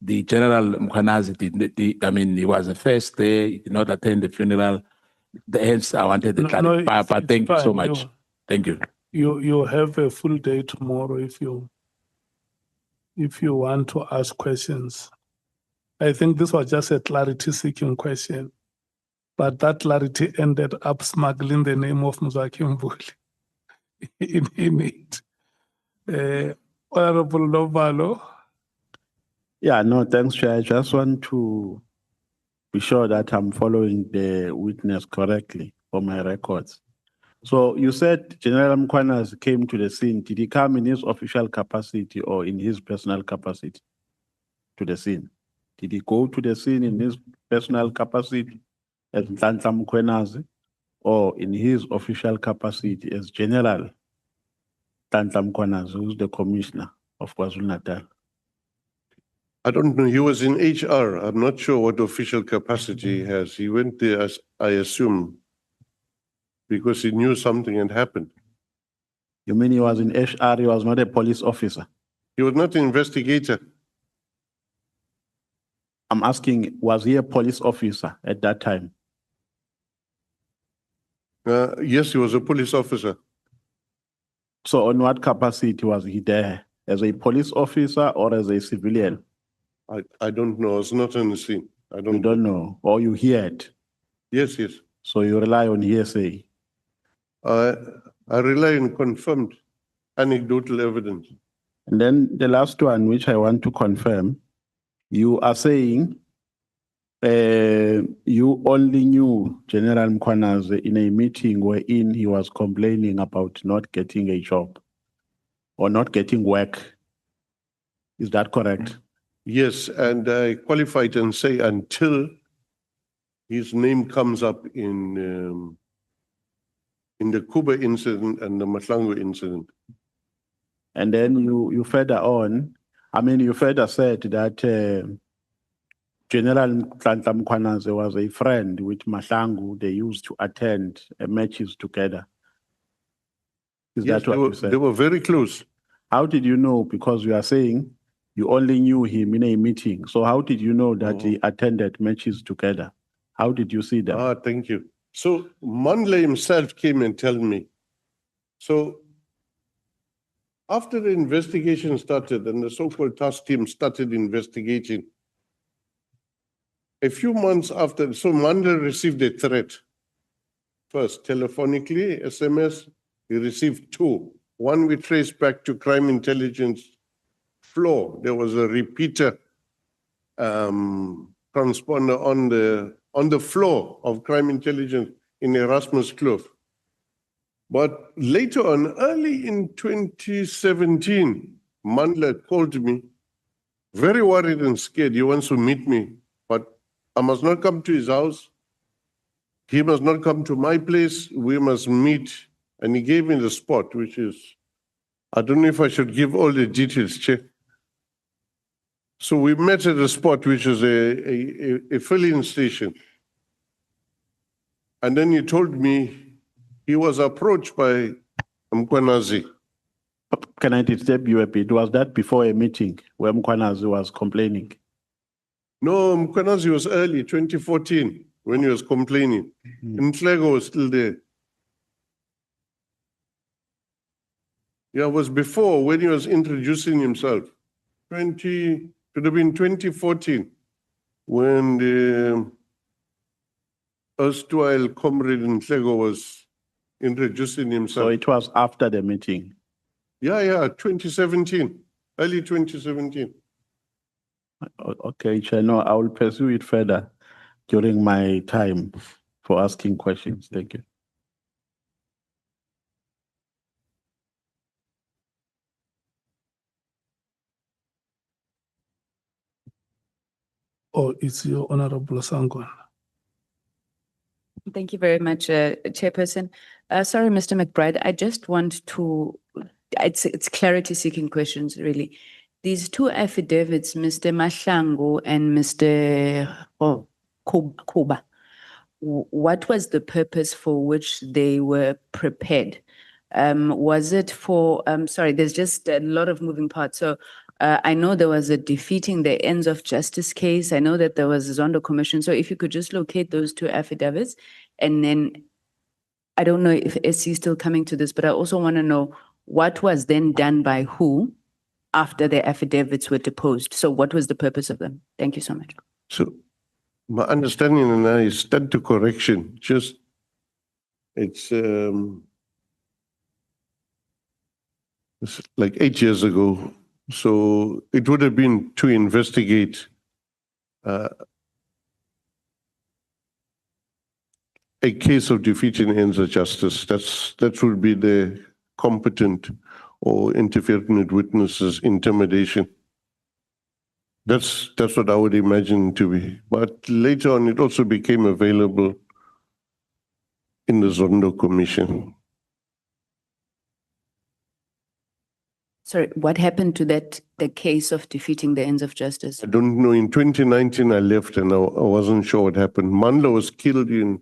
Speaker 5: the General Mkhwanazi he was the first there, he did not attend the funeral. Hence, I wanted the
Speaker 1: No,
Speaker 5: clarity. But
Speaker 1: it's
Speaker 5: thank you so
Speaker 1: fine.
Speaker 5: much. Thank you.
Speaker 1: You have a full day tomorrow if you want to ask questions. I think this was just a clarity-seeking question, but that clarity ended up smuggling the name of Mzwaki Mvuli in it. Honorable Lovalo.
Speaker 8: Yeah, no, thanks, Chair. I just want to be sure that I'm following the witness correctly for my records. So you said General Mkhwanazi came to the scene. Did he come in his official capacity or in his personal capacity to the scene? Did he go to the scene in his personal capacity as Nhlanhla Mkhwanazi or in his official capacity as General Nhlanhla Mkhwanazi, who's the commissioner of KwaZulu-Natal?
Speaker 3: I don't know. He was in HR. I'm not sure what official capacity he has. He went there, as I assume, because he knew something had happened.
Speaker 8: You mean he was in HR, he was not a police officer?
Speaker 3: He was not an investigator.
Speaker 8: I'm asking, was he a police officer at that time?
Speaker 3: Yes, he was a police officer.
Speaker 8: So on what capacity was he there? As a police officer or as a civilian?
Speaker 3: I don't know. I was not on the scene. I
Speaker 8: You don't know, or you heard?
Speaker 3: Yes, yes.
Speaker 8: So you rely on hearsay?
Speaker 3: I rely on confirmed anecdotal evidence.
Speaker 8: And then the last one, which I want to confirm, you are saying you only knew General Mkhwanazi in a meeting wherein he was complaining about not getting a job or not getting work. Is that correct?
Speaker 3: Yes, and I qualified and say until his name comes up in the Kuba incident and the Mahlangu incident.
Speaker 8: And then you further on, you further said that General Nhlanhla Mkhwanazi was a friend with Mahlangu. They used to attend matches together. Is
Speaker 3: Yes,
Speaker 8: that what you said?
Speaker 3: they were very close.
Speaker 8: How did you know? Because you are saying you only knew him in a meeting. So how did you know that he attended matches together? How did you see them?
Speaker 3: Thank you. So Mandla himself came and told me. So after the investigation started and the so-called task team started investigating, a few months after, so Mandla received a threat. First, telephonically, SMS, he received two. One we traced back to crime intelligence floor. There was a repeater transponder on the floor of crime intelligence in Erasmus Kloof. But later on, early in 2017, Mandla called me, very worried and scared. He wants to meet me, but I must not come to his house. He must not come to my place. We must meet. And he gave me the spot, which is, I don't know if I should give all the details, Chair. So we met at a spot, which is a filling station. And then he told me he was approached by Mkhwanazi.
Speaker 8: Can I disturb you a bit? Was that before a meeting where Mkhwanazi was complaining?
Speaker 3: No, Mkhwanazi was early, 2014, when he was complaining. Mhlego was still there. Yeah, it was before when he was introducing himself. Could have been 2014, when the erstwhile comrade Mhlego was introducing himself.
Speaker 8: So it was after the meeting?
Speaker 3: Yeah, 2017, early 2017.
Speaker 8: Okay, Chair, no, I will pursue it further during my time for asking questions. Thank you.
Speaker 1: Oh, it's your Honorable Sangwan.
Speaker 9: Thank you very much, Chairperson. Sorry, Mr. McBride, I just want to, it's clarity seeking questions, really. These two affidavits, Mr. Mahlangu and Mr. Kuba, what was the purpose for which they were prepared? Was it for, sorry, there's just a lot of moving parts. So I know there was a defeating the ends of justice case. I know that there was a Zondo commission. So if you could just locate those two affidavits, and then I don't know if SC is still coming to this, but I also want to know what was then done by who after the affidavits were deposed. So what was the purpose of them? Thank you so much.
Speaker 3: So my understanding, and I stand to correction, just it's like 8 years ago. So it would have been to investigate a case of defeating ends of justice. That would be the competent or interfering with witnesses, intimidation. That's what I would imagine to be. But later on, it also became available in the Zondo Commission.
Speaker 9: Sorry, what happened to that, the case of defeating the ends of justice?
Speaker 3: I don't know. In 2019, I left and I wasn't sure what happened. Mandla was killed in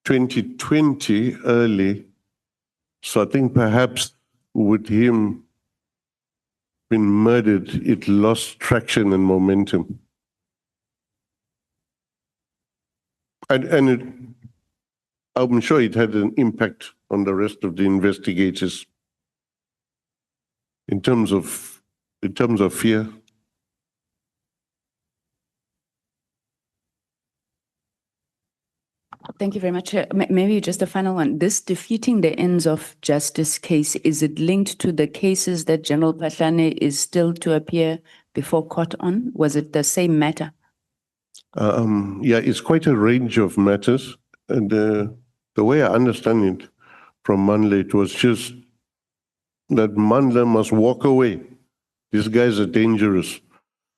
Speaker 3: 2020 early. So I think perhaps with him being murdered, it lost traction and momentum. And I'm sure it had an impact on the rest of the investigators in terms of fear.
Speaker 9: Thank you very much. Maybe just a final one. This defeating the ends of justice case, is it linked to the cases that General Pahlane is still to appear before court on? Was it the same matter?
Speaker 3: Yeah, it's quite a range of matters. And the way I understand it from Mandla, it was just that Mandla must walk away. These guys are dangerous.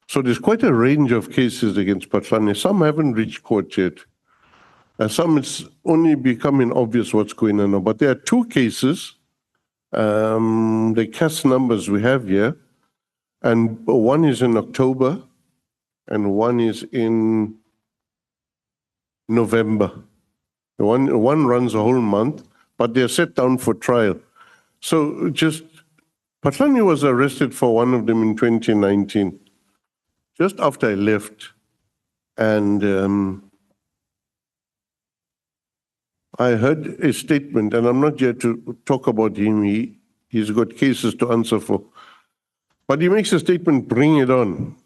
Speaker 3: So there's quite a range of cases against Pahlane. Some haven't reached court yet. And some it's only becoming obvious what's going on now. But there are two cases, the case numbers we have here, and one is in October and one is in November. One runs a whole month, but they're set down for trial. So just, Pahlane was arrested for one of them in 2019, just after I left. And I heard a statement, and I'm not here to talk about him. He's got cases to answer for. But he makes a statement, bring it on.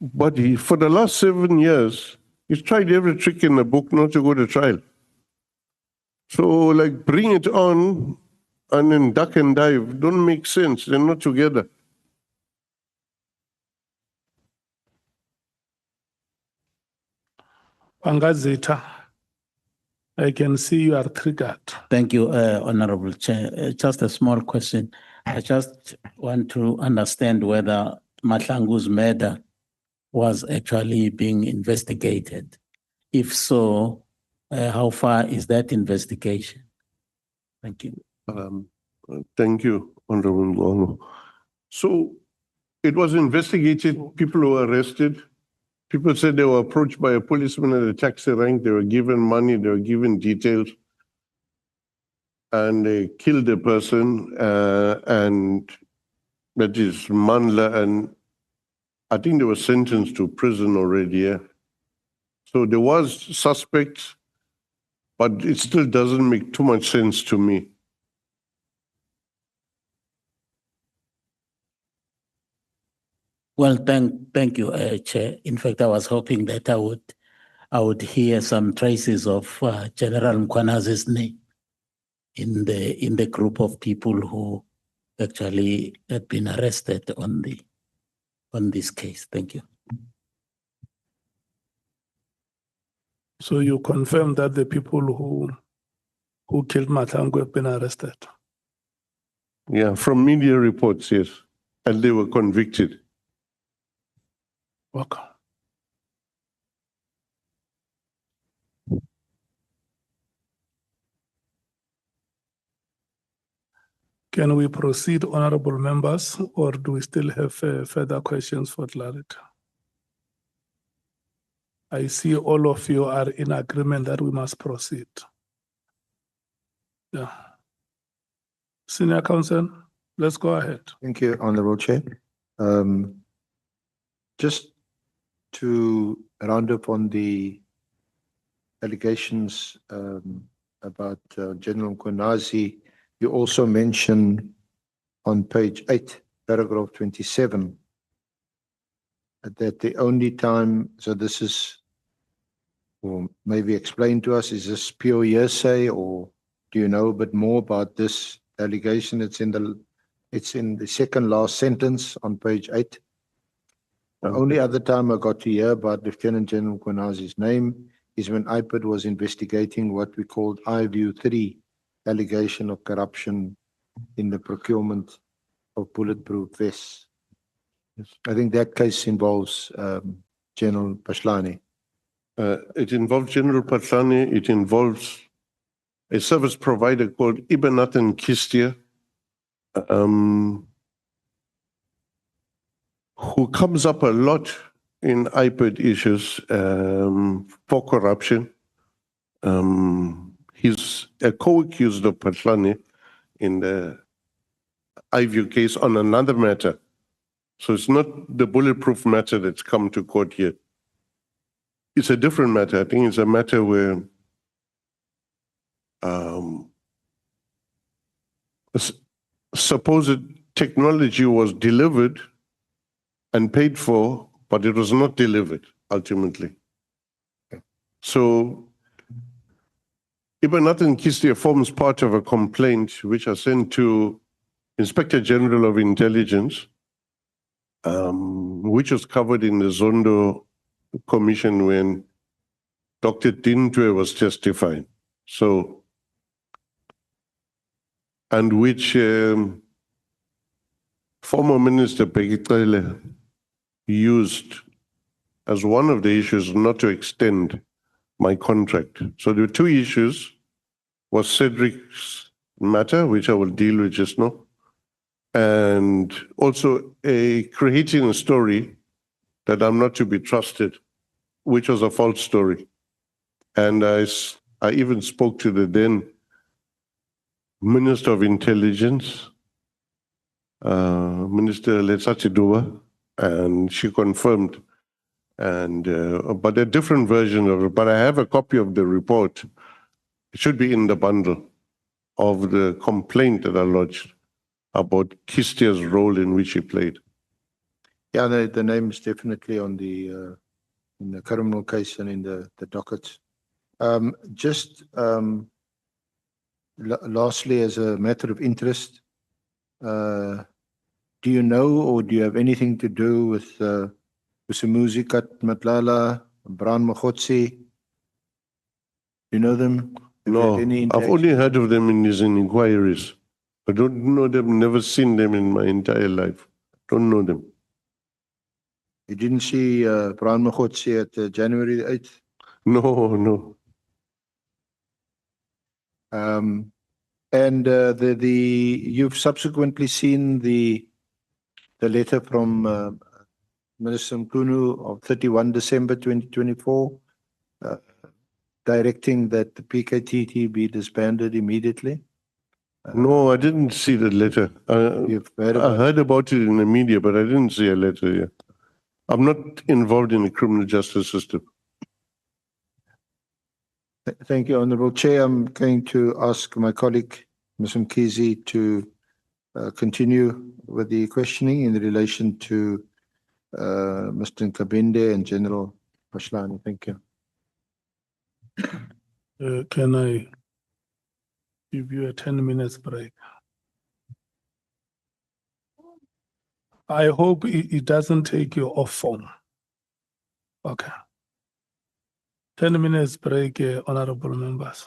Speaker 3: But for the last 7 years, he's tried every trick in the book not to go to trial. So, like, bring it on and then duck and dive don't make sense. They're not together.
Speaker 1: Pangazita, I can see you are triggered.
Speaker 6: Thank you, Honorable Chair. Just a small question. I just want to understand whether Mahlangu's murder was actually being investigated. If so, how far is that investigation? Thank you.
Speaker 3: Thank you, Honorable Ngono. So it was investigated. People were arrested. People said they were approached by a policeman at a taxi rank. They were given money. They were given details. And they killed a person, and that is Mandla, and I think they were sentenced to prison already. Yeah? So there was suspects, but it still doesn't make too much sense to me.
Speaker 6: Well, thank you, Chair. In fact, I was hoping that I would hear some traces of General Mkwanazi's name in the group of people who actually had been arrested on this case. Thank you.
Speaker 1: So you confirm that the people who killed Mahlangu have been arrested?
Speaker 3: Yeah, from media reports, yes. And they were convicted.
Speaker 1: Okay. Can we proceed, honorable members, or do we still have further questions for clarity? I see all of you are in agreement that we must proceed. Yeah. Senior Counsel, let's go ahead.
Speaker 2: Thank you, Honorable Chair. Just to round up on the allegations about General Mkhwanazi, you also mention on page 8, paragraph 27, that the only time, so this is, or maybe explain to us, is this pure hearsay, or do you know a bit more about this allegation? It's in the second last sentence on page 8. The only other time I got to hear about Lieutenant General Mkhwanazi's name is when IPID was investigating what we called I-View 3 allegation of corruption in the procurement of bulletproof vests. I think that case involves General Paslani.
Speaker 3: It involves General Patlani. It involves a service provider called Ibenathan Kistia, who comes up a lot in IPID issues for corruption. He's a co-accused of Patlani in the I-View case on another matter. So it's not the bulletproof matter that's come to court yet. It's a different matter. I think it's a matter where supposed technology was delivered and paid for, but it was not delivered ultimately. So Ibenathan Kistia forms part of a complaint which are sent to Inspector General of Intelligence, which was covered in the Zondo Commission when Dr. Dintwe was testifying. So, and which former Minister PKTT used as one of the issues not to extend my contract. So there were two issues. Was Cedric's matter, which I will deal with just now, and also creating a story that I'm not to be trusted, which was a false story. And I even spoke to the then Minister of Intelligence, Minister Letsachiduwa, and she confirmed. And but a different version of it. But I have a copy of the report. It should be in the bundle of the complaint that I lodged about Kistia's role in which he played.
Speaker 2: Yeah, the name is definitely on the in the criminal case and in the dockets. Lastly, as a matter of interest, do you know or do you have anything to do with Usimuzi Kat Matlala, Bran Mogotsi? You know them? Have you
Speaker 3: No,
Speaker 2: had any
Speaker 3: I've only heard of them in his inquiries. I don't know them, never seen them in my entire life. Don't know them.
Speaker 2: You didn't see Bran Mogotsi at January 8th?
Speaker 3: No.
Speaker 2: And you've subsequently seen the letter from Minister Mkhunu of 31 December 2024, directing that the PKTT be disbanded immediately?
Speaker 3: No, I didn't see the letter.
Speaker 2: You've heard
Speaker 3: I
Speaker 2: about
Speaker 3: heard about it in the media, but I didn't see a letter yet. I'm not involved in the criminal justice system.
Speaker 2: Thank you, Honorable Chair. I'm going to ask my colleague, Ms. Mkhize, to continue with the questioning in relation to Mr. Nkabinde and General Paslani. Thank you.
Speaker 1: Can I give you a 10 minutes break? I hope it doesn't take you off form. Okay. 10 minutes break, honorable members.